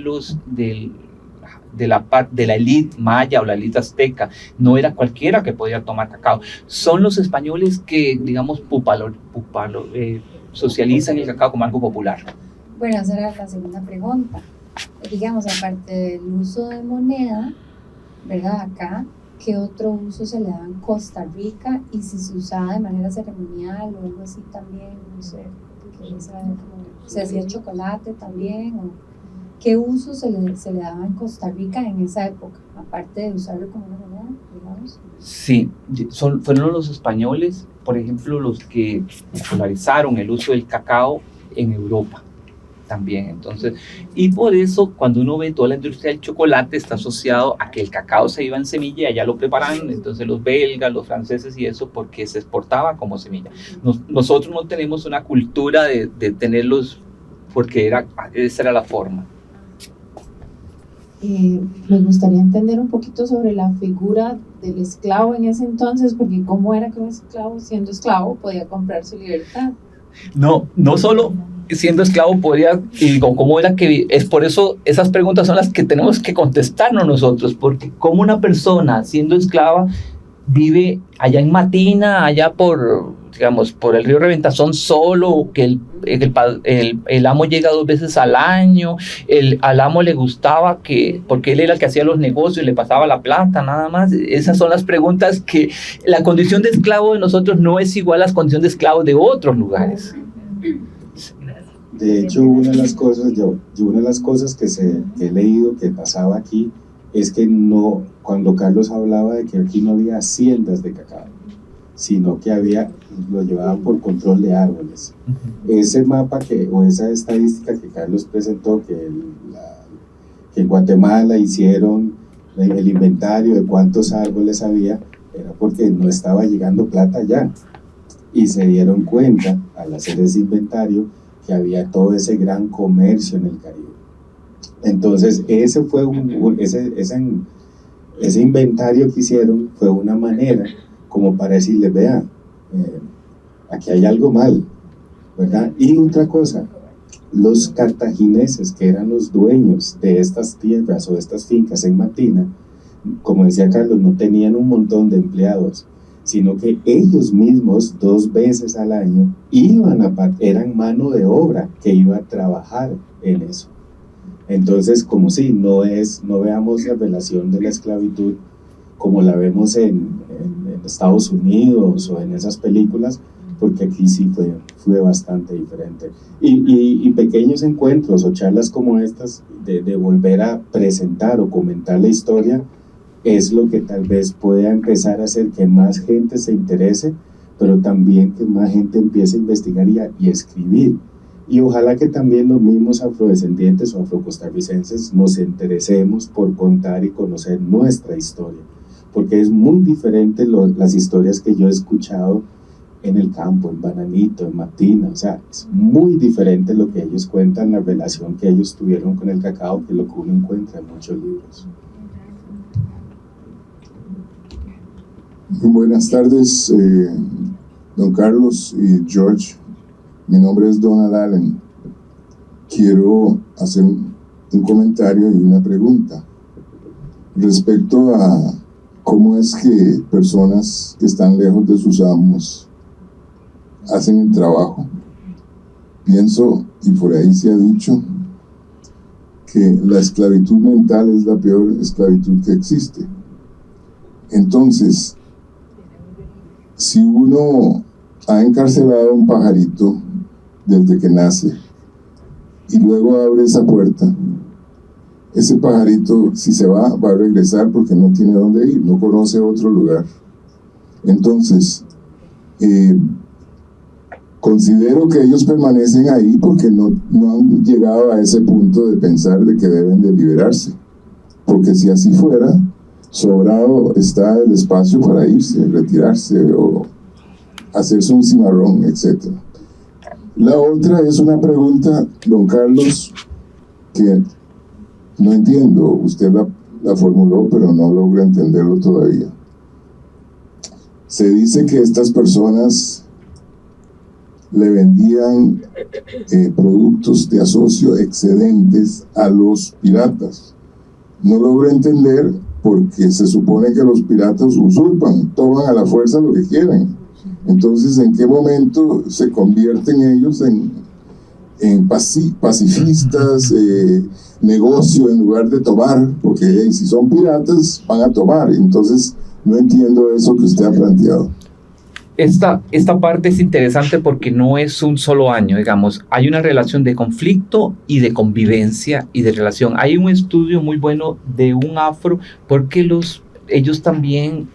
Speaker 3: la élite maya o la élite azteca. No era cualquiera que podía tomar cacao. Son los españoles que, digamos, socializan el cacao como algo popular.
Speaker 6: Bueno, esa era la segunda pregunta. Digamos, aparte del uso de moneda, ¿verdad? Acá, ¿qué otro uso se le da en Costa Rica? Y si se usaba de manera ceremonial o algo así también, no sé, ¿se hacía chocolate también? ¿O qué uso se le daba en Costa Rica en esa época? Aparte de usarlo como una moneda, digamos.
Speaker 3: Sí, fueron los españoles, por ejemplo, los que popularizaron el uso del cacao en Europa también. Entonces, y por eso cuando uno ve toda la industria del chocolate está asociado a que el cacao se iba en semilla y allá lo preparaban, entonces los belgas, los franceses y eso, porque se exportaba como semilla. Nosotros no tenemos una cultura de tenerlos porque esa era la forma.
Speaker 7: Me gustaría entender un poquito sobre la figura del esclavo en ese entonces, porque cómo era que un esclavo, siendo esclavo, podía comprar su libertad.
Speaker 3: No solo siendo esclavo podría, y cómo era que, es por eso esas preguntas son las que tenemos que contestarnos nosotros, porque como una persona siendo esclava vive allá en Matina, allá por el río Reventazón solo, que el amo llega 2 veces al año, al amo le gustaba porque él era el que hacía los negocios, le pasaba la plata, nada más. Esas son las preguntas que la condición de esclavo de nosotros no es igual a la condición de esclavo de otros lugares.
Speaker 2: De hecho, una de las cosas que he leído que pasaba aquí es que cuando Carlos hablaba de que aquí no había haciendas de cacao, sino que lo llevaban por control de árboles. Ese mapa o esa estadística que Carlos presentó, que en Guatemala hicieron el inventario de cuántos árboles había, era porque no estaba llegando plata allá. y se dieron cuenta al hacer ese inventario que había todo ese gran comercio en el Caribe. Entonces ese fue ese inventario que hicieron fue una manera como para decirles, vea, aquí hay algo mal, ¿verdad? Y otra cosa, los cartagineses, que eran los dueños de estas tierras o de estas fincas en Matina, como decía Carlos, no tenían un montón de empleados, sino que ellos mismos 2 veces al año eran mano de obra que iba a trabajar en eso. Entonces, como si no veamos la relación de la esclavitud como la vemos en Estados Unidos o en esas películas, porque aquí sí fue bastante diferente. Y pequeños encuentros o charlas como estas, de volver a presentar o comentar la historia, es lo que tal vez pueda empezar a hacer que más gente se interese, pero también que más gente empiece a investigar y a escribir. Y ojalá que también los mismos afrodescendientes o afrocostarricenses nos interesemos por contar y conocer nuestra historia, porque es muy diferente las historias que yo he escuchado en el campo, en Bananito, en Matina. O sea, es muy diferente lo que ellos cuentan, la relación que ellos tuvieron con el cacao, que lo que uno encuentra en muchos libros.
Speaker 8: Muy buenas tardes, don Carlos y George. Mi nombre es Donald Allen. Quiero hacer un comentario y una pregunta respecto a cómo es que personas que están lejos de sus amos hacen el trabajo. Pienso, y por ahí se ha dicho, que la esclavitud mental es la peor esclavitud que existe. Entonces, si uno ha encarcelado a un pajarito desde que nace y luego abre esa puerta, ese pajarito, si se va a regresar porque no tiene dónde ir, no conoce otro lugar. Entonces, considero que ellos permanecen ahí porque no han llegado a ese punto de pensar de que deben de liberarse, porque si así fuera, sobrado está el espacio para irse, retirarse o hacerse un cimarrón, etc. La otra es una pregunta, don Carlos, que no entiendo. Usted la formuló, pero no logro entenderlo todavía. Se dice que estas personas le vendían productos de asocio excedentes a los piratas. No logro entender, porque se supone que los piratas usurpan, toman a la fuerza lo que quieren. Entonces, ¿en qué momento se convierten ellos en pacifistas, negocio en lugar de tomar? Porque si son piratas, van a tomar. Entonces, no entiendo eso que usted ha planteado.
Speaker 3: Esta parte es interesante porque no es un solo año, digamos. Hay una relación de conflicto y de convivencia y de relación. Hay un estudio muy bueno de un afro porque ellos también,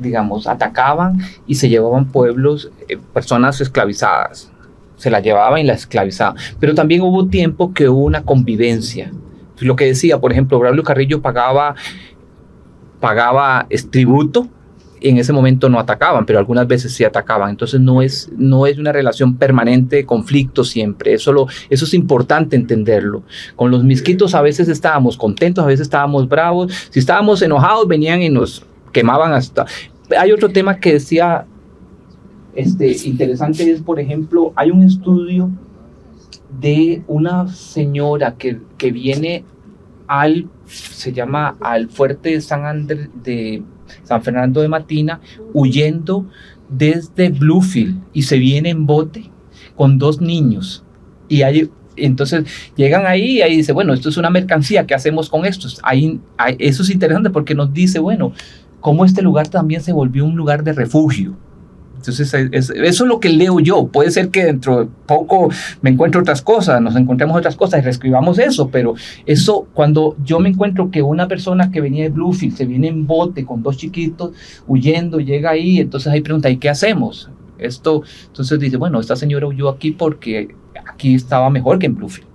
Speaker 3: digamos, atacaban y se llevaban pueblos, personas esclavizadas. Se las llevaban y las esclavizaban. Pero también hubo tiempo que hubo una convivencia. Lo que decía, por ejemplo, Braulio Carrillo pagaba tributo. En ese momento no atacaban, pero algunas veces sí atacaban. Entonces no es una relación permanente de conflicto siempre. Eso es importante entenderlo. Con los misquitos a veces estábamos contentos, a veces estábamos bravos. Si estábamos enojados, venían y nos quemaban hasta... Hay otro tema que decía interesante, es, por ejemplo, hay un estudio de una señora que viene se llama al fuerte de San Fernando de Matina, huyendo desde Bluefield, y se viene en bote con 2 niños. Entonces llegan ahí y ahí dice, bueno, esto es una mercancía, ¿qué hacemos con esto? Eso es interesante porque nos dice, bueno, cómo este lugar también se volvió un lugar de refugio. Entonces, eso es lo que leo yo. Puede ser que dentro de poco me encuentre otras cosas, nos encontremos otras cosas y reescribamos eso, pero eso, cuando yo me encuentro que una persona que venía de Bluefield se viene en bote con 2 chiquitos huyendo, llega ahí, entonces ahí pregunta, ¿y qué hacemos? Entonces dice, bueno, esta señora huyó aquí porque aquí estaba mejor que en Bluefield.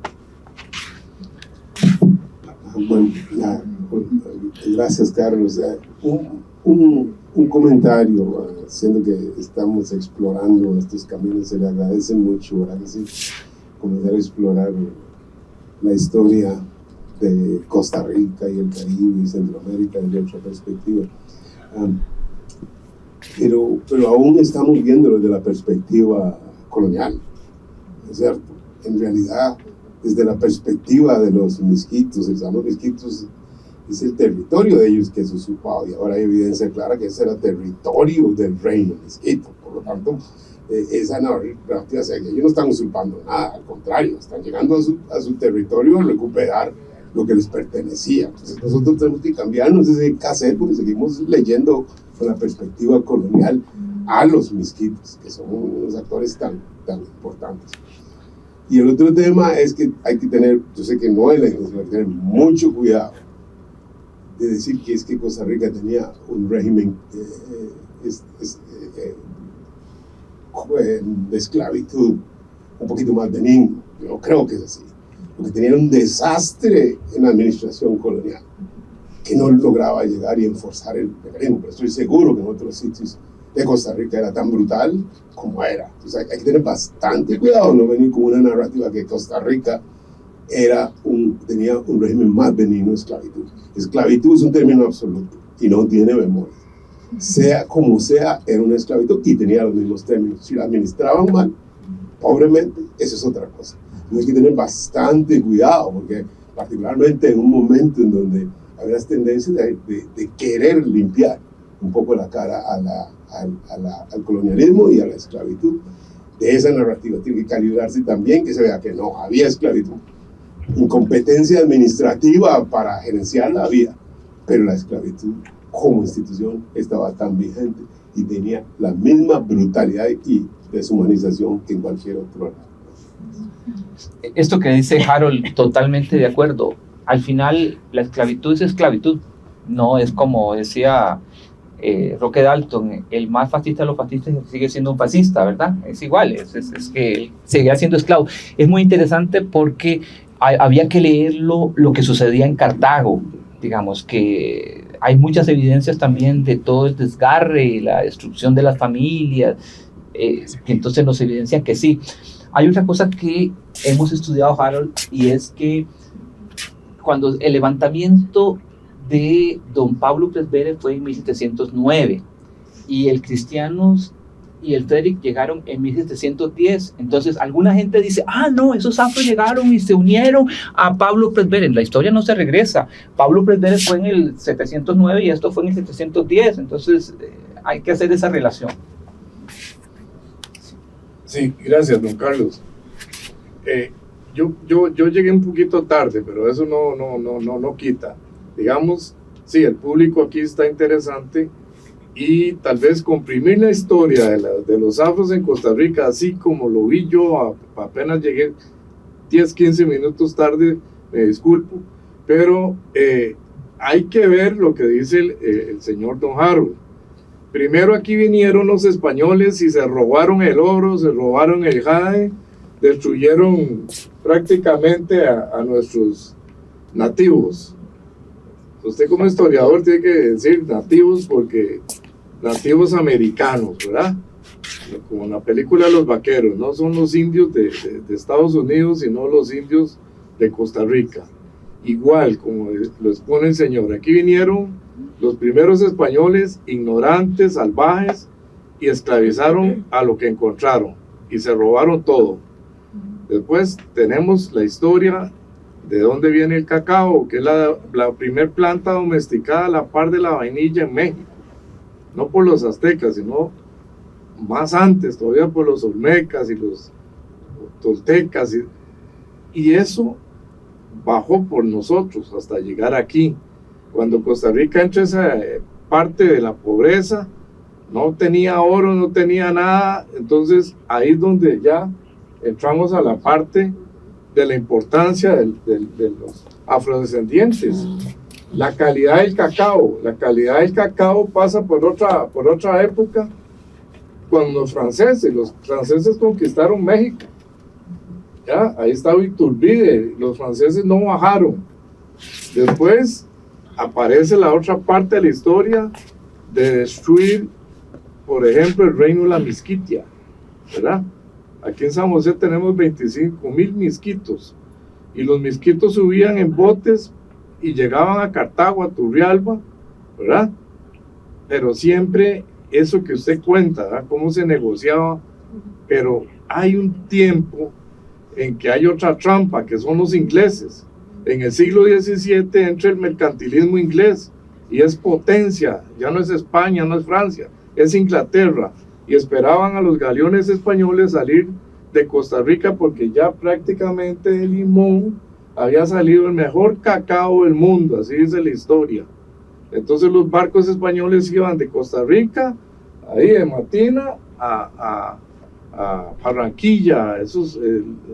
Speaker 8: Bueno, gracias, Carlos. un comentario, siendo que estamos explorando estos caminos, se le agradece mucho, ¿verdad que sí? Comenzar a explorar la historia de Costa Rica y el Caribe y Centroamérica desde otra perspectiva. Pero aún estamos viéndolo desde la perspectiva colonial, ¿no es cierto? En realidad, desde la perspectiva de los misquitos, los misquitos es el territorio de ellos que es usurpado, y ahora hay evidencia clara que ese era territorio del reino misquito. Por lo tanto, esa narrativa, o sea, que ellos no están usurpando nada, al contrario, están llegando a su territorio a recuperar lo que les pertenecía. Entonces nosotros tenemos que cambiarnos ese cassette porque seguimos leyendo con la perspectiva colonial a los misquitos, que son unos actores tan importantes. Y el otro tema es que hay que tener, yo sé que no es la intención, hay que tener mucho cuidado de decir que es que Costa Rica tenía un régimen de esclavitud un poquito más benigno. Yo no creo que es así, porque tenía un desastre en la administración colonial que no lograba llegar y enforzar el mecanismo, pero estoy seguro que en otros sitios de Costa Rica era tan brutal como era. Entonces hay que tener bastante cuidado, no venir con una narrativa que Costa Rica tenía un régimen más benigno de esclavitud. Esclavitud es un término absoluto y no tiene memoria. Sea como sea, era una esclavitud y tenía los mismos términos. Si la administraban mal, pobremente, eso es otra cosa. Entonces hay que tener bastante cuidado, porque particularmente en un momento en donde había las tendencias de querer limpiar un poco la cara al colonialismo y a la esclavitud, de esa narrativa tiene que calibrarse también, que se vea que no había esclavitud. Incompetencia administrativa para gerenciar la vida, pero la esclavitud como institución estaba tan vigente y tenía la misma brutalidad y deshumanización que en cualquier otro lado.
Speaker 3: Esto que dice Harold, totalmente de acuerdo. Al final, la esclavitud es esclavitud, no es como decía Roque Dalton, el más fascista de los fascistas sigue siendo un fascista, ¿verdad? Es igual, es que él seguía siendo esclavo. Es muy interesante porque había que leer lo que sucedía en Cartago, digamos que hay muchas evidencias también de todo el desgarre y la destrucción de las familias, que entonces nos evidencian que sí. Hay otra cosa que hemos estudiado, Harold, y es que cuando el levantamiento de don Pablo Presbere fue en 1709 y el Cristianos y el Frederick llegaron en 1710, entonces alguna gente dice, no, esos afros llegaron y se unieron a Pablo Presbere. La historia no se regresa. Pablo Presbere fue en el 709 y esto fue en el 710, entonces hay que hacer esa relación.
Speaker 9: Sí, gracias, don Carlos. Yo llegué un poquito tarde, pero eso no quita. Digamos, sí, el público aquí está interesante y tal vez comprimir la historia de los afros en Costa Rica, así como lo vi yo, apenas llegué 10, 15 minutos tarde, me disculpo, pero hay que ver lo que dice el señor don Harold. Primero aquí vinieron los españoles y se robaron el oro, se robaron el jade, destruyeron prácticamente a nuestros nativos. Usted como historiador tiene que decir nativos porque nativos americanos, ¿verdad? Como en la película Los Vaqueros, no son los indios de Estados Unidos, sino los indios de Costa Rica. Igual, como lo expone el señor, aquí vinieron los primeros españoles ignorantes, salvajes, y esclavizaron a lo que encontraron y se robaron todo. Después tenemos la historia de dónde viene el cacao, que es la primer planta domesticada a la par de la vainilla en México, no por los aztecas, sino más antes, todavía por los olmecas y los toltecas, y eso bajó por nosotros hasta llegar aquí. Cuando Costa Rica entra esa parte de la pobreza, no tenía oro, no tenía nada, entonces ahí es donde ya entramos a la parte de la importancia de los afrodescendientes. La calidad del cacao pasa por otra época, cuando los franceses conquistaron México. Ya, ahí estaba Iturbide, los franceses no bajaron. Después aparece la otra parte de la historia de destruir, por ejemplo, el reino de la Misquitia, ¿verdad? Aquí en San José tenemos 25,000 misquitos, y los misquitos subían en botes y llegaban a Cartago, a Turrialba, ¿verdad? Pero siempre eso que usted cuenta, ¿verdad? Cómo se negociaba, pero hay un tiempo en que hay otra trampa, que son los ingleses. En el siglo XVII entra el mercantilismo inglés, y es potencia, ya no es España, no es Francia, es Inglaterra, y esperaban a los galeones españoles salir de Costa Rica, porque ya prácticamente de Limón había salido el mejor cacao del mundo, así dice la historia. Entonces los barcos españoles iban de Costa Rica, ahí de Matina, a Barranquilla,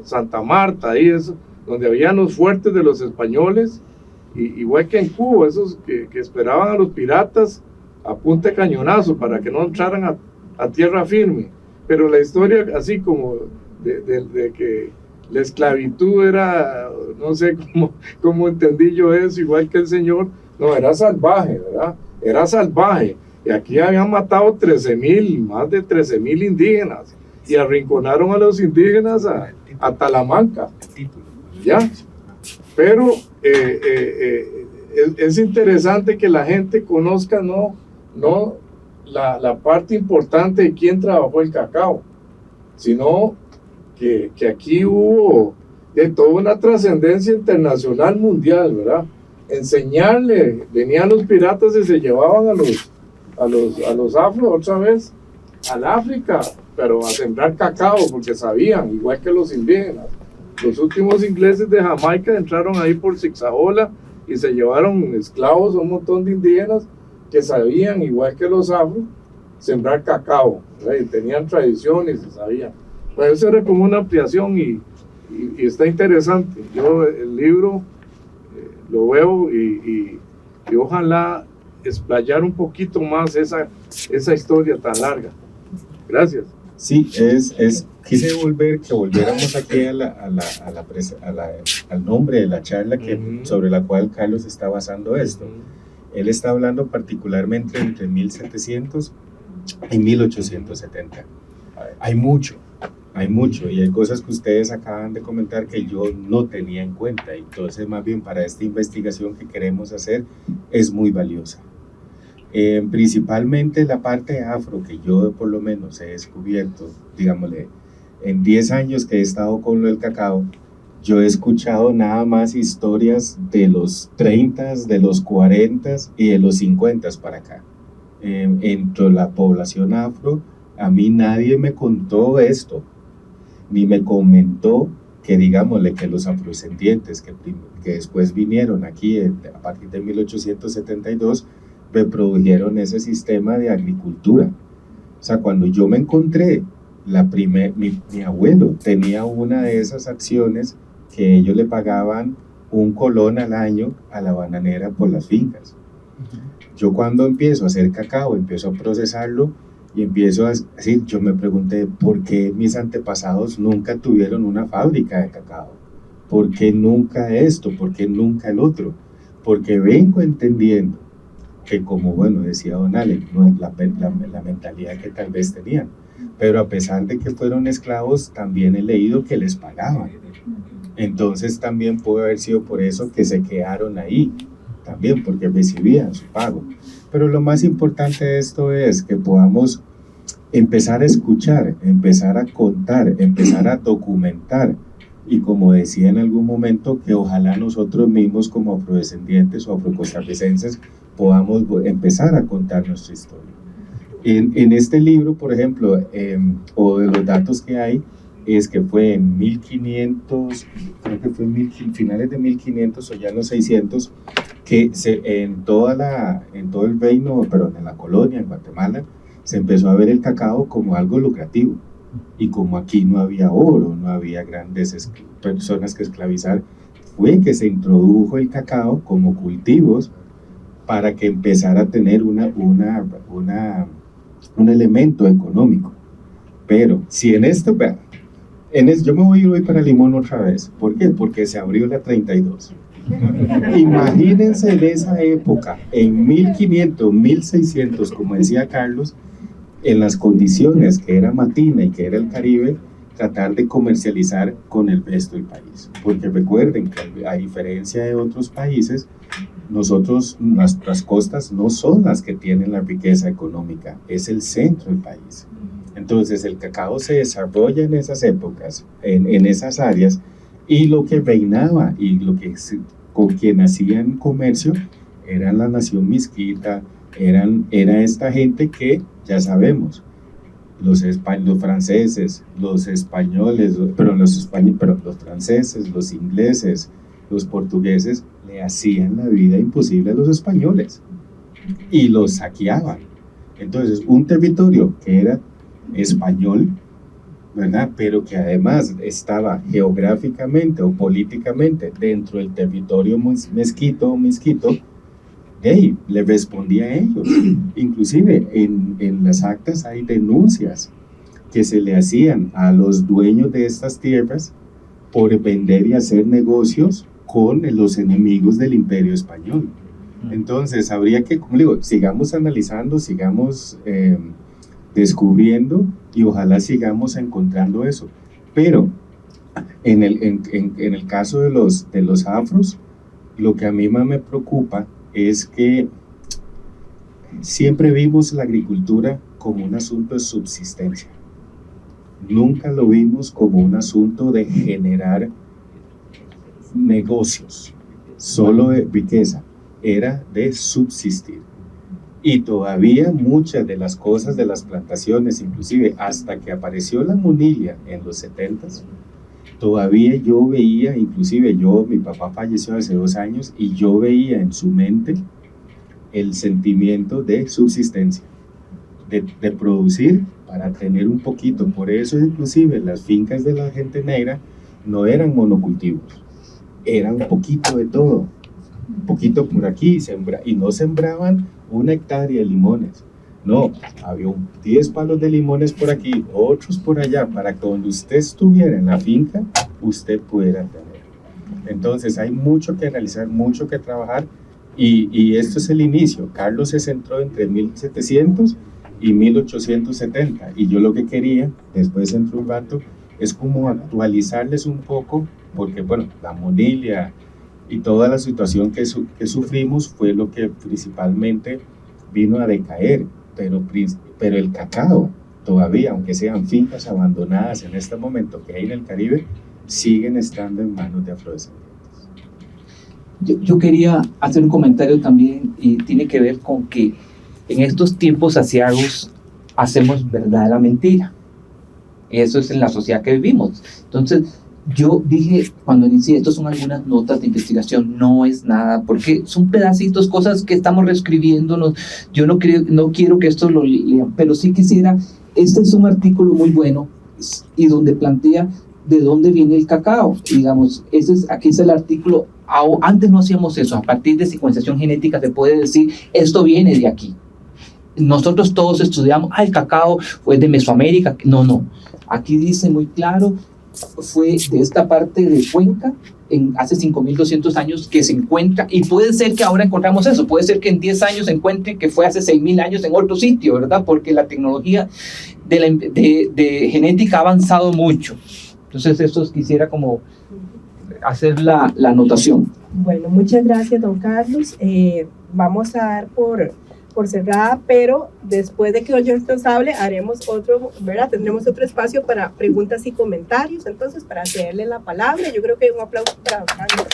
Speaker 9: Santa Marta, ahí es donde habían los fuertes de los españoles, igual que en Cuba, esos que esperaban a los piratas a punta de cañonazo para que no entraran a tierra firme. Pero la historia, así como de que la esclavitud era, no sé cómo entendí yo eso, igual que el Señor, no, era salvaje, ¿verdad? Era salvaje. Y aquí habían matado más de 13,000 indígenas, y arrinconaron a los indígenas a Talamanca, ¿ya? Pero es interesante que la gente conozca no la parte importante de quién trabajó el cacao, sino que aquí hubo de toda una trascendencia internacional mundial, ¿verdad? Enseñarle, venían los piratas y se llevaban a los afro otra vez al África, pero a sembrar cacao, porque sabían, igual que los indígenas. Los últimos ingleses de Jamaica entraron ahí por Zigzagola y se llevaron esclavos a un montón de indígenas que sabían, igual que los afro, sembrar cacao, ¿verdad? Y tenían tradiciones y sabían. Pues eso era como una ampliación y está interesante. Yo el libro lo veo y ojalá explayar un poquito más esa historia tan larga. Gracias.
Speaker 2: Sí, quise que volviéramos aquí al nombre de la charla sobre la cual Carlos está basando esto. Él está hablando particularmente entre 1700 y 1870. Hay mucho, y hay cosas que ustedes acaban de comentar que yo no tenía en cuenta, y entonces más bien para esta investigación que queremos hacer es muy valiosa. Principalmente la parte afro que yo por lo menos he descubierto, digámosle, en 10 años que he estado con lo del cacao, yo he escuchado nada más historias de los 30, de los 40 y de los 50 para acá. Entre la población afro, a mí nadie me contó esto, ni me comentó que, digámosle, que los afrodescendientes que después vinieron aquí a partir de 1872 reprodujeron ese sistema de agricultura. O sea, cuando yo me encontré, mi abuelo tenía una de esas acciones que ellos le pagaban $1 colón al año a la bananera por las fincas. Yo cuando empiezo a hacer cacao, empiezo a procesarlo y empiezo a decir, yo me pregunté, ¿por qué mis antepasados nunca tuvieron una fábrica de cacao? ¿Por qué nunca esto? ¿Por qué nunca el otro? Porque vengo entendiendo que, como bueno decía Don Allen, no es la mentalidad que tal vez tenían, pero a pesar de que fueron esclavos, también he leído que les pagaban. Entonces también puede haber sido por eso que se quedaron ahí, también porque recibían su pago. Pero lo más importante de esto es que podamos empezar a escuchar, empezar a contar, empezar a documentar, y como decía en algún momento, que ojalá nosotros mismos como afrodescendientes o afrocostarricenses podamos empezar a contar nuestra historia. En este libro, por ejemplo, o de los datos que hay, es que fue en 1500, creo que fue en finales de 1500 o ya en los 600, que en todo el reino, perdón, en la colonia, en Guatemala, se empezó a ver el cacao como algo lucrativo. Y como aquí no había oro, no había grandes personas que esclavizar, fue que se introdujo el cacao como cultivos para que empezara a tener un elemento económico. Pero si en esto, yo me voy para Limón otra vez. ¿Por qué? Porque se abrió la 32. Imagínense en esa época, en 1500, 1600, como decía Carlos, en las condiciones que era Matina y que era el Caribe, tratar de comercializar con el resto del país. Porque recuerden que a diferencia de otros países, nuestras costas no son las que tienen la riqueza económica, es el centro del país. Entonces el cacao se desarrolla en esas épocas, en esas áreas, y lo que reinaba y con quien hacían comercio era la nación misquita, era esta gente que ya sabemos, los franceses, los españoles, los franceses, los ingleses, los portugueses le hacían la vida imposible a los españoles y los saqueaban. Entonces, un territorio que era español, ¿verdad? Pero que además estaba geográficamente o políticamente dentro del territorio misquito, de ahí le respondía a ellos. Inclusive en las actas hay denuncias que se le hacían a los dueños de estas tierras por vender y hacer negocios con los enemigos del Imperio Español. Entonces habría que, como digo, sigamos analizando, sigamos descubriendo y ojalá sigamos encontrando eso. Pero en el caso de los afros, lo que a mí más me preocupa es que siempre vimos la agricultura como un asunto de subsistencia. Nunca lo vimos como un asunto de generar negocios, solo de riqueza, era de subsistir. Y todavía muchas de las cosas de las plantaciones, inclusive hasta que apareció la munilia en los 70s, todavía yo veía, inclusive mi papá falleció hace 2 años y yo veía en su mente el sentimiento de subsistencia, de producir para tener un poquito. Por eso inclusive las fincas de la gente negra no eran monocultivos, eran un poquito de todo, un poquito por aquí, y no sembraban 1 hectárea de limones. No, había 10 palos de limones por aquí, otros por allá, para que donde usted estuviera en la finca, usted pudiera tener. Entonces hay mucho que analizar, mucho que trabajar, y esto es el inicio. Carlos se centró entre 1700 y 1870, y yo lo que quería, después dentro de un rato, es como actualizarles un poco, porque bueno, la munilia y toda la situación que sufrimos fue lo que principalmente vino a decaer. Pero el cacao todavía, aunque sean fincas abandonadas en este momento que hay en el Caribe, siguen estando en manos de afrodescendientes.
Speaker 3: Yo quería hacer un comentario también, y tiene que ver con que en estos tiempos aciagos hacemos verdad de la mentira. Eso es en la sociedad que vivimos. Entonces, yo dije, cuando inicié, estos son algunas notas de investigación, no es nada, porque son pedacitos, cosas que estamos reescribiéndonos. Yo no quiero que esto lo lean, pero sí quisiera, este es un artículo muy bueno, y donde plantea de dónde viene el cacao. Digamos, aquí es el artículo. Antes no hacíamos eso, a partir de secuenciación genética se puede decir, esto viene de aquí. Nosotros todos estudiamos, el cacao fue de Mesoamérica. No, aquí dice muy claro, fue de esta parte de Cuenca, hace 5.200 años que se encuentra, y puede ser que ahora encontramos eso, puede ser que en 10 años se encuentre que fue hace 6.000 años en otro sitio, ¿verdad? Porque la tecnología de genética ha avanzado mucho. Entonces eso quisiera como hacer la anotación.
Speaker 1: Bueno, muchas gracias, don Carlos. Vamos a dar por cerrada, pero después de que don Johnston hable, haremos otro, ¿verdad? Tendremos otro espacio para preguntas y comentarios. Entonces, para cederle la palabra, yo creo que hay un aplauso para don Carlos.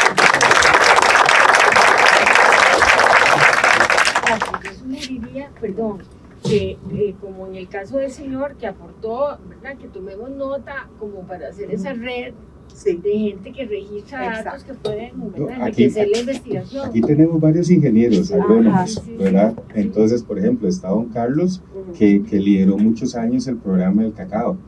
Speaker 4: Yo sugeriría, perdón, que como en el caso del señor que aportó, ¿verdad? Que tomemos nota como para hacer esa red de gente que registra datos que pueden enriquecer la investigación.
Speaker 2: Aquí tenemos varios ingenieros agrónomos, ¿verdad? Entonces, por ejemplo, está don Carlos, que lideró muchos años el programa del cacao.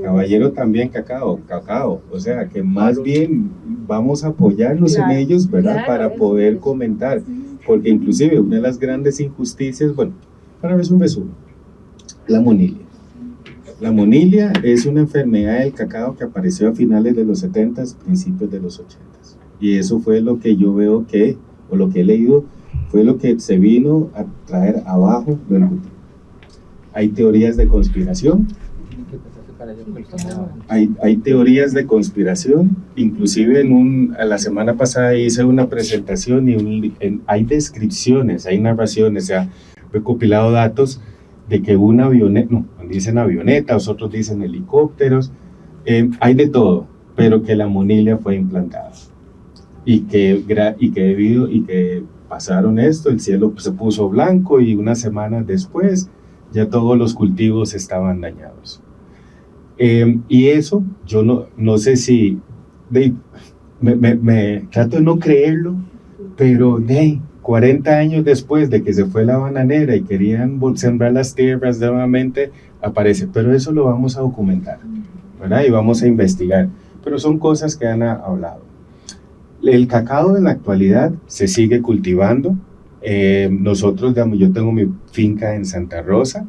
Speaker 2: Caballero también cacao, o sea, que más bien vamos a apoyarnos en ellos, ¿verdad? Para poder comentar, porque inclusive una de las grandes injusticias, bueno, para ver un resumen, la munilia. La munilia es una enfermedad del cacao que apareció a finales de los 70s, principios de los 80s. Y eso fue lo que yo veo que, o lo que he leído, fue lo que se vino a traer abajo del cultivo. Hay teorías de conspiración. Hay teorías de conspiración, inclusive la semana pasada hice una presentación y hay descripciones, hay narraciones, se ha recopilado datos de que una avioneta, no, dicen avionetas, otros dicen helicópteros, hay de todo, pero que la monilea fue implantada y que pasaron esto, el cielo se puso blanco y unas semanas después ya todos los cultivos estaban dañados. Y eso, yo no sé si, me trato de no creerlo, pero 40 años después de que se fue la bananera y querían sembrar las tierras nuevamente, aparece, pero eso lo vamos a documentar, ¿verdad? Y vamos a investigar, pero son cosas que han hablado. El cacao en la actualidad se sigue cultivando. Nosotros, digamos, yo tengo mi finca en Santa Rosa,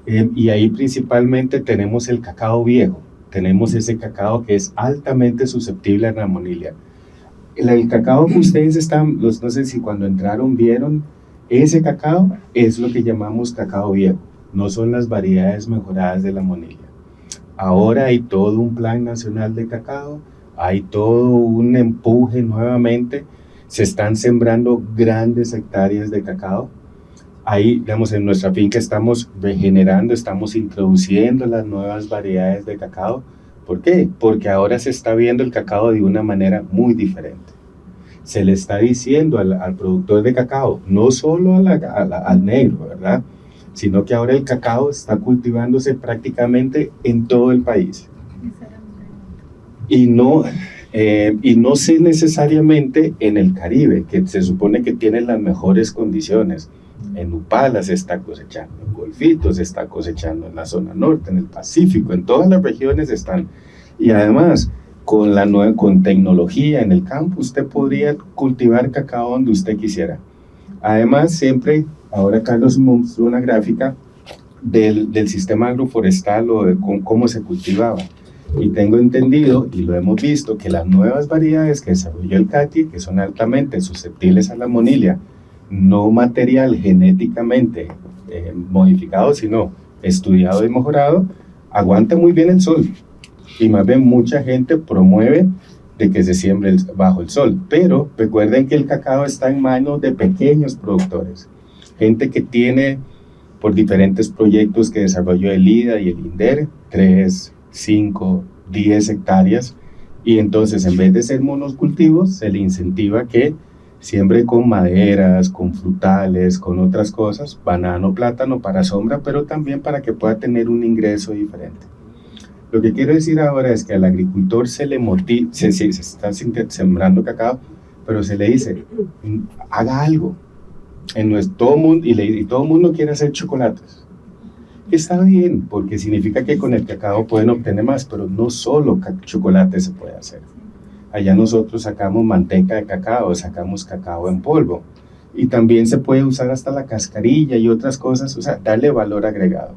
Speaker 2: y ahí principalmente tenemos el cacao viejo, tenemos ese cacao que es altamente susceptible a la monilea. El cacao que ustedes no sé si cuando entraron vieron, ese cacao es lo que llamamos cacao viejo, no son las variedades mejoradas de la monilea. Ahora hay todo un plan nacional de cacao, hay todo un empuje nuevamente, se están sembrando grandes hectáreas de cacao. Ahí, digamos, en nuestra finca estamos regenerando, estamos introduciendo las nuevas variedades de cacao. ¿Por qué? Porque ahora se está viendo el cacao de una manera muy diferente. Se le está diciendo al productor de cacao, no solo al negro, ¿verdad? Sino que ahora el cacao está cultivándose prácticamente en todo el país. Y no sé necesariamente en el Caribe, que se supone que tiene las mejores condiciones. En Upala se está cosechando, en Golfito se está cosechando, en la zona norte, en el Pacífico, en todas las regiones están. Y además, con tecnología en el campo, usted podría cultivar cacao donde usted quisiera. Además, siempre, ahora Carlos mostró una gráfica del sistema agroforestal o de cómo se cultivaba. Y tengo entendido, y lo hemos visto, que las nuevas variedades que desarrolló el CATI, que son altamente susceptibles a la monilea, no material genéticamente modificado, sino estudiado y mejorado, aguanta muy bien el sol. Y más bien mucha gente promueve de que se siembre bajo el sol. Pero recuerden que el cacao está en manos de pequeños productores. Gente que tiene, por diferentes proyectos que desarrolló el IDA y el INDER, 3, 5, 10 hectáreas. Y entonces, en vez de ser monocultivos, se le incentiva que siembre con maderas, con frutales, con otras cosas, banano, plátano para sombra, pero también para que pueda tener un ingreso diferente. Lo que quiero decir ahora es que al agricultor se le motiva, se está sembrando cacao, pero se le dice, haga algo. Todo el mundo quiere hacer chocolates. Está bien, porque significa que con el cacao pueden obtener más, pero no solo chocolate se puede hacer. Allá nosotros sacamos manteca de cacao, sacamos cacao en polvo. Y también se puede usar hasta la cascarilla y otras cosas, o sea, darle valor agregado.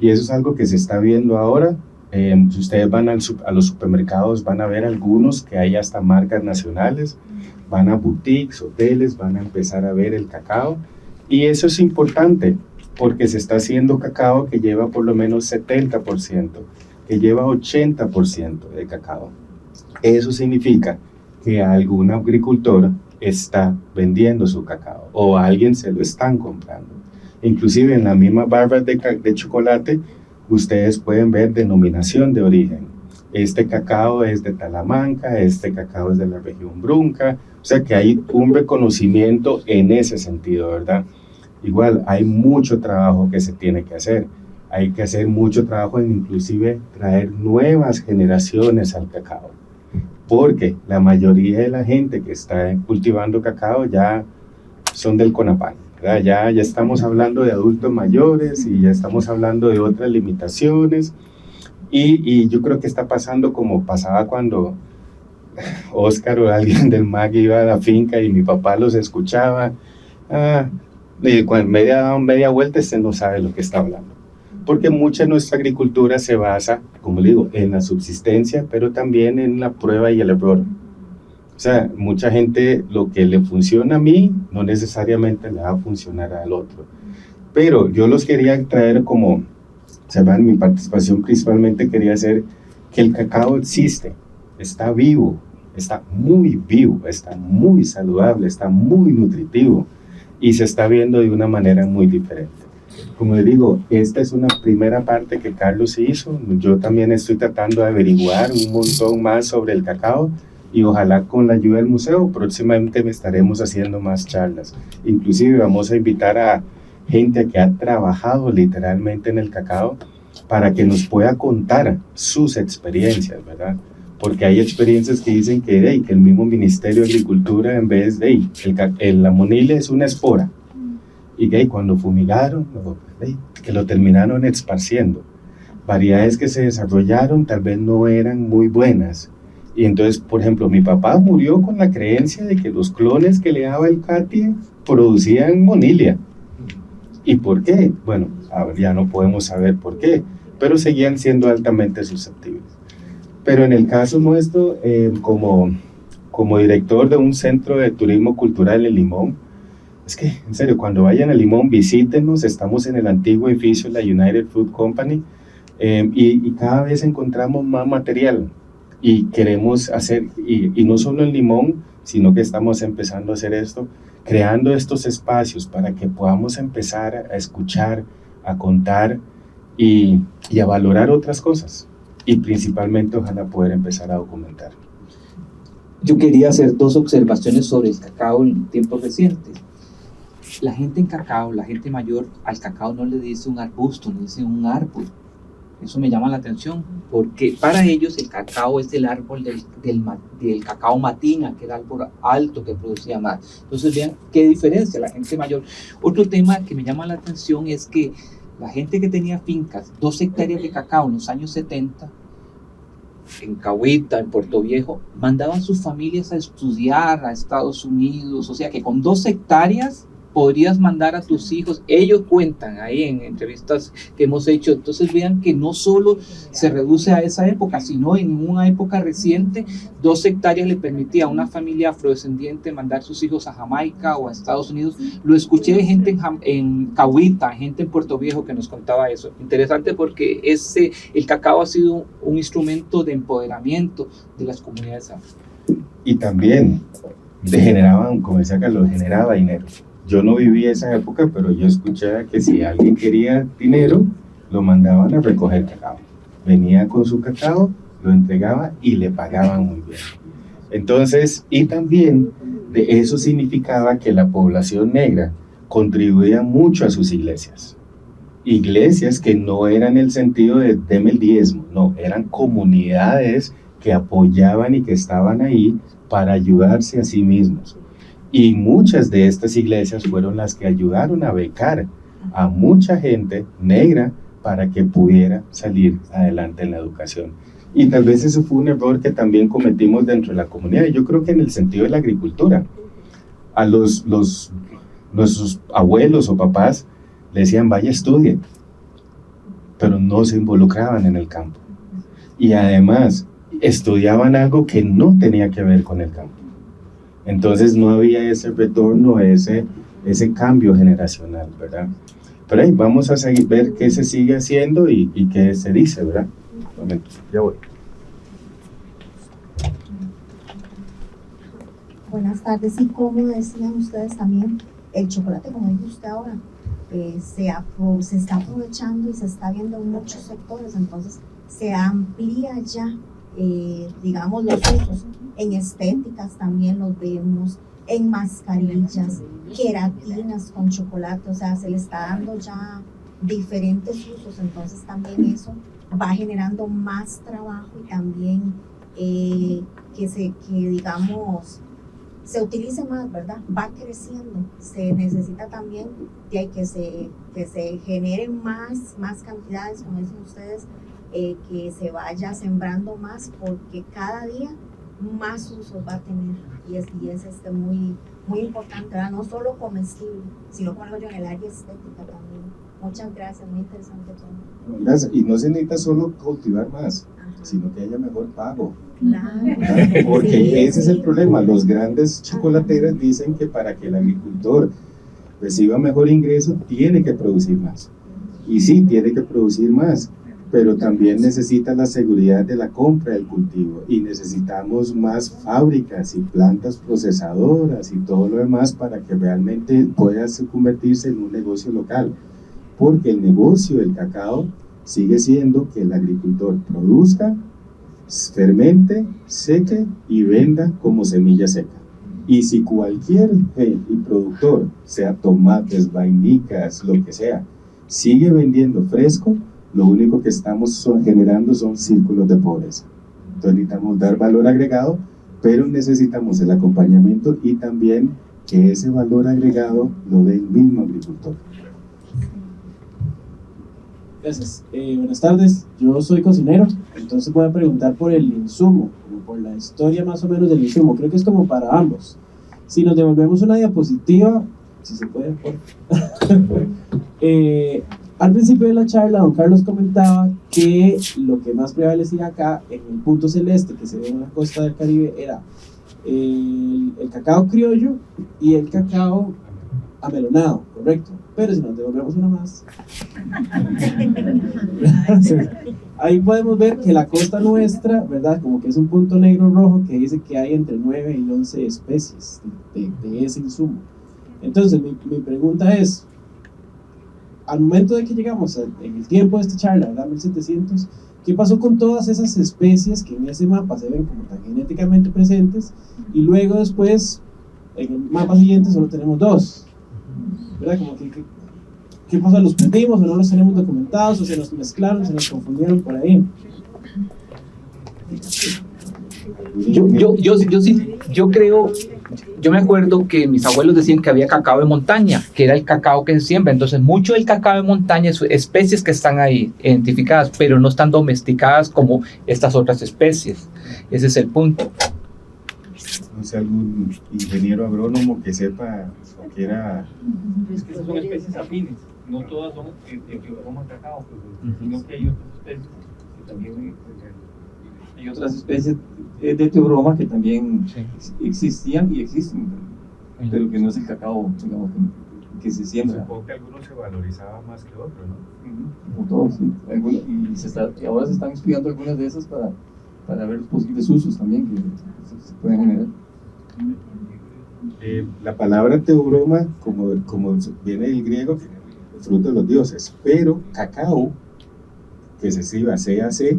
Speaker 2: Y eso es algo que se está viendo ahora. Si ustedes van a los supermercados, van a ver algunos que hay hasta marcas nacionales, van a boutiques, hoteles, van a empezar a ver el cacao. Y eso es importante, porque se está haciendo cacao que lleva por lo menos 70%, que lleva 80% de cacao. Eso significa que algún agricultor está vendiendo su cacao o a alguien se lo están comprando. Inclusive en la misma barra de chocolate, ustedes pueden ver denominación de origen. Este cacao es de Talamanca, este cacao es de la región Brunca. O sea que hay un reconocimiento en ese sentido, ¿verdad? Igual, hay mucho trabajo que se tiene que hacer. Hay que hacer mucho trabajo en inclusive traer nuevas generaciones al cacao. Porque la mayoría de la gente que está cultivando cacao ya son del CONAPAN, ¿verdad? Ya estamos hablando de adultos mayores y ya estamos hablando de otras limitaciones. Y yo creo que está pasando como pasaba cuando Oscar o alguien del MAG iba a la finca y mi papá los escuchaba. Y cuando media vuelta usted no sabe lo que está hablando. Porque mucha de nuestra agricultura se basa, como le digo, en la subsistencia, pero también en la prueba y el error. O sea, mucha gente, lo que le funciona a mí, no necesariamente le va a funcionar al otro. Pero yo los quería traer como, saben, mi participación principalmente quería hacer que el cacao existe, está vivo, está muy saludable, está muy nutritivo y se está viendo de una manera muy diferente. Como les digo, esta es una primera parte que Carlos hizo. Yo también estoy tratando de averiguar un montón más sobre el cacao y ojalá con la ayuda del museo próximamente me estaremos haciendo más charlas. Inclusive vamos a invitar a gente que ha trabajado literalmente en el cacao para que nos pueda contar sus experiencias, ¿verdad? Porque hay experiencias que dicen que el mismo Ministerio de Agricultura, en vez de la monile es una espora, y que cuando fumigaron, que lo terminaron esparciendo. Variedades que se desarrollaron tal vez no eran muy buenas. Y entonces, por ejemplo, mi papá murió con la creencia de que los clones que le daba el CATI producían monilia. ¿Y por qué? Bueno, ya no podemos saber por qué, pero seguían siendo altamente susceptibles. Pero en el caso nuestro, como director de un centro de turismo cultural en Limón, es que, en serio, cuando vayan a Limón, visítenos, estamos en el antiguo edificio de la United Fruit Company, y cada vez encontramos más material, y queremos hacer, y no solo en Limón, sino que estamos empezando a hacer esto, creando estos espacios para que podamos empezar a escuchar, a contar y a valorar otras cosas, y principalmente ojalá poder empezar a documentar.
Speaker 3: Yo quería hacer 2 observaciones sobre el cacao en tiempos recientes. La gente en cacao, la gente mayor, al cacao no le dice un arbusto, le dice un árbol. Eso me llama la atención, porque para ellos el cacao es el árbol del cacao matina, que era el árbol alto que producía más. Entonces vean qué diferencia la gente mayor. Otro tema que me llama la atención es que la gente que tenía fincas, 2 hectáreas de cacao en los años 70, en Cahuita, en Puerto Viejo, mandaban sus familias a estudiar a Estados Unidos. O sea que con 2 hectáreas podrías mandar a tus hijos. Ellos cuentan ahí en entrevistas que hemos hecho. Entonces vean que no solo se reduce a esa época, sino en una época reciente, 2 hectáreas le permitía a una familia afrodescendiente mandar sus hijos a Jamaica o a Estados Unidos. Lo escuché de gente en Cahuita, gente en Puerto Viejo que nos contaba eso. Interesante porque el cacao ha sido un instrumento de empoderamiento de las comunidades afro.
Speaker 2: Y también generaban, como decía Carlos, generaba dinero. Yo no viví esa época, pero yo escuché que si alguien quería dinero, lo mandaban a recoger cacao. Venía con su cacao, lo entregaba y le pagaban muy bien. Entonces, y también de eso significaba que la población negra contribuía mucho a sus iglesias. Iglesias que no eran el sentido de deme el diezmo, no, eran comunidades que apoyaban y que estaban ahí para ayudarse a sí mismos. Y muchas de estas iglesias fueron las que ayudaron a becar a mucha gente negra para que pudiera salir adelante en la educación. Y tal vez eso fue un error que también cometimos dentro de la comunidad. Yo creo que en el sentido de la agricultura, a nuestros abuelos o papás le decían, vaya, estudie, pero no se involucraban en el campo. Y además, estudiaban algo que no tenía que ver con el campo. Entonces no había ese retorno, ese cambio generacional, ¿verdad? Pero ahí vamos a seguir, ver qué se sigue haciendo y qué se dice, ¿verdad? Un momento, ya voy.
Speaker 10: Buenas tardes, y como decían ustedes también, el chocolate, como dijo usted ahora, se está aprovechando y se está viendo en muchos sectores, entonces se amplía ya, digamos, los usos. En estéticas también los vemos, en mascarillas, queratinas con chocolate, o sea, se le está dando ya diferentes usos, entonces también eso va generando más trabajo y también que digamos, se utilice más, ¿verdad? Va creciendo, se necesita también que se generen más cantidades, como dicen ustedes, que se vaya sembrando más, porque cada día más usos va a tener y es muy, muy importante, ¿verdad? No solo comestible, sino como en el área estética también. Muchas gracias, muy interesante todo.
Speaker 2: Gracias. Y no se necesita solo cultivar más, sino que haya mejor pago.
Speaker 10: Claro.
Speaker 2: Porque ese es el problema. Los grandes chocolateras dicen que para que el agricultor reciba mejor ingreso, tiene que producir más. Y sí, tiene que producir más, pero también necesita la seguridad de la compra del cultivo, y necesitamos más fábricas y plantas procesadoras y todo lo demás para que realmente pueda convertirse en un negocio local, porque el negocio del cacao sigue siendo que el agricultor produzca, fermente, seque y venda como semilla seca. Y si cualquier productor, sea tomates, vainicas, lo que sea, sigue vendiendo fresco, lo único que estamos generando son círculos de pobreza. Entonces necesitamos dar valor agregado, pero necesitamos el acompañamiento y también que ese valor agregado lo dé el mismo agricultor.
Speaker 11: Gracias. Buenas tardes, yo soy cocinero, entonces voy a preguntar por el insumo, como por la historia más o menos del insumo. Creo que es como para ambos. Si nos devolvemos una diapositiva, si se puede, por al principio de la charla, don Carlos comentaba que lo que más prevalecía acá, en el punto celeste que se ve en la costa del Caribe, era el cacao criollo y el cacao amelonado, correcto. Pero si nos devolvemos una más, ahí podemos ver que la costa nuestra, ¿verdad? Como que es un punto negro rojo que dice que hay entre 9 y 11 especies de ese insumo. Entonces, mi pregunta es, al momento de que llegamos en el tiempo de esta charla, ¿verdad? 1700, ¿qué pasó con todas esas especies que en ese mapa se ven como tan genéticamente presentes? Y luego después, en el mapa siguiente solo tenemos 2, ¿verdad? Como que ¿qué pasó? ¿Los perdimos o no los tenemos documentados? ¿O se nos mezclaron, se nos confundieron por ahí?
Speaker 3: Yo creo, yo me acuerdo que mis abuelos decían que había cacao de montaña, que era el cacao que se siembra. Entonces, mucho del cacao de montaña es especies que están ahí identificadas, pero no están domesticadas como estas otras especies. Ese es el punto.
Speaker 2: No sé, algún ingeniero agrónomo que sepa o quiera.
Speaker 12: Es que son especies afines, no todas son de Teobroma cacao, sino que hay otras especies que también. Hay otras especies de Teobroma que también existían y existen, pero que no es el cacao, digamos, que se siembra.
Speaker 2: Supongo que algunos se valorizaban más que otros, ¿no?
Speaker 12: Como todos, sí. Y ahora se están estudiando algunas de esas para ver los posibles usos también que se pueden generar.
Speaker 2: La palabra teobroma, como viene del griego, fruto de los dioses, pero cacao, que se escriba CAC,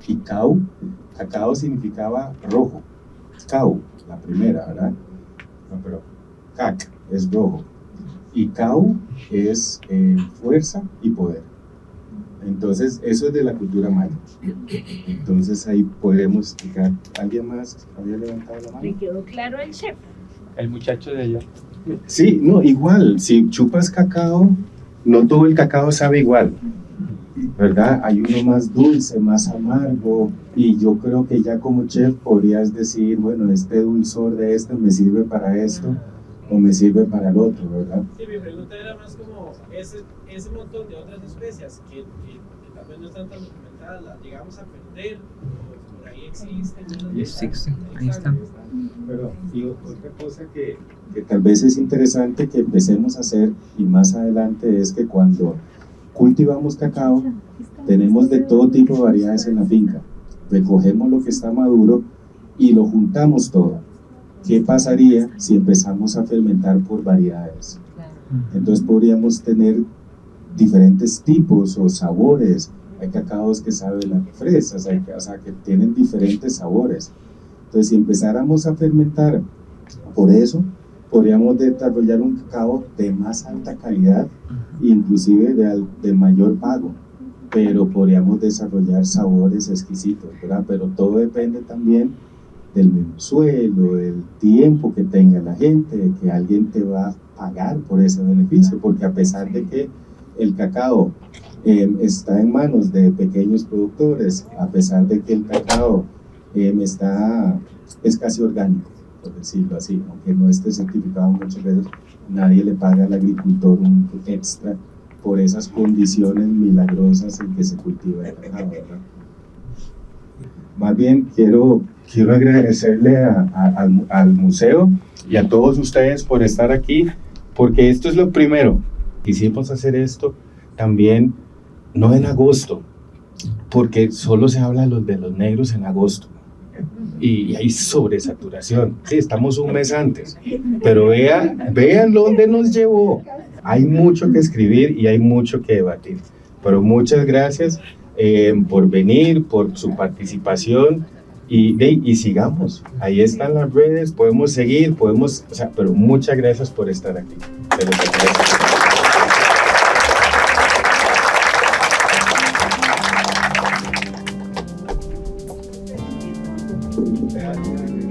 Speaker 2: y cacao significaba rojo, cau, la primera, ¿verdad? No, pero cac es rojo, y cau es fuerza y poder. Entonces, eso es de la cultura maya. Entonces, ahí podremos explicar. ¿Alguien más había levantado la mano?
Speaker 4: ¿Le quedó claro al chef?
Speaker 3: El muchacho de allá.
Speaker 2: Sí, no, igual. Si chupas cacao, no todo el cacao sabe igual, ¿verdad? Hay uno más dulce, más amargo, y yo creo que ya como chef podrías decir, bueno, este dulzor de este me sirve para esto, o me sirve para el otro, ¿verdad?
Speaker 11: Sí, mi pregunta era más como ese montón de otras especies que tal vez no están tan documentadas, las llegamos a perder, o por ahí existen.
Speaker 3: Ahí están.
Speaker 2: Pero, y otra cosa que tal vez es interesante que empecemos a hacer, y más adelante, es que cuando cultivamos cacao, tenemos de todo tipo de variedades en la finca. Recogemos lo que está maduro y lo juntamos todo. ¿Qué pasaría si empezamos a fermentar por variedades? Entonces podríamos tener diferentes tipos o sabores. Hay cacaos que saben a fresas, o sea, que tienen diferentes sabores. Entonces, si empezáramos a fermentar por eso, podríamos desarrollar un cacao de más alta calidad, inclusive de mayor pago, pero podríamos desarrollar sabores exquisitos, ¿verdad? Pero todo depende también del mismo suelo, del tiempo que tenga la gente, de que alguien te va a pagar por ese beneficio, porque a pesar de que el cacao está en manos de pequeños productores, a pesar de que el cacao es casi orgánico, por decirlo así, aunque no esté certificado muchas veces, nadie le paga al agricultor un extra por esas condiciones milagrosas en que se cultiva el cacao, ¿verdad? más bien quiero agradecerle al museo y a todos ustedes por estar aquí, porque esto es lo primero. Quisimos hacer esto también, no en agosto, porque solo se habla de los negros en agosto. Y hay sobresaturación. Sí, estamos un mes antes, pero vean dónde nos llevó. Hay mucho que escribir y hay mucho que debatir. Pero muchas gracias por venir, por su participación y sigamos. Ahí están las redes, podemos seguir, pero muchas gracias por estar aquí. De los Gracias.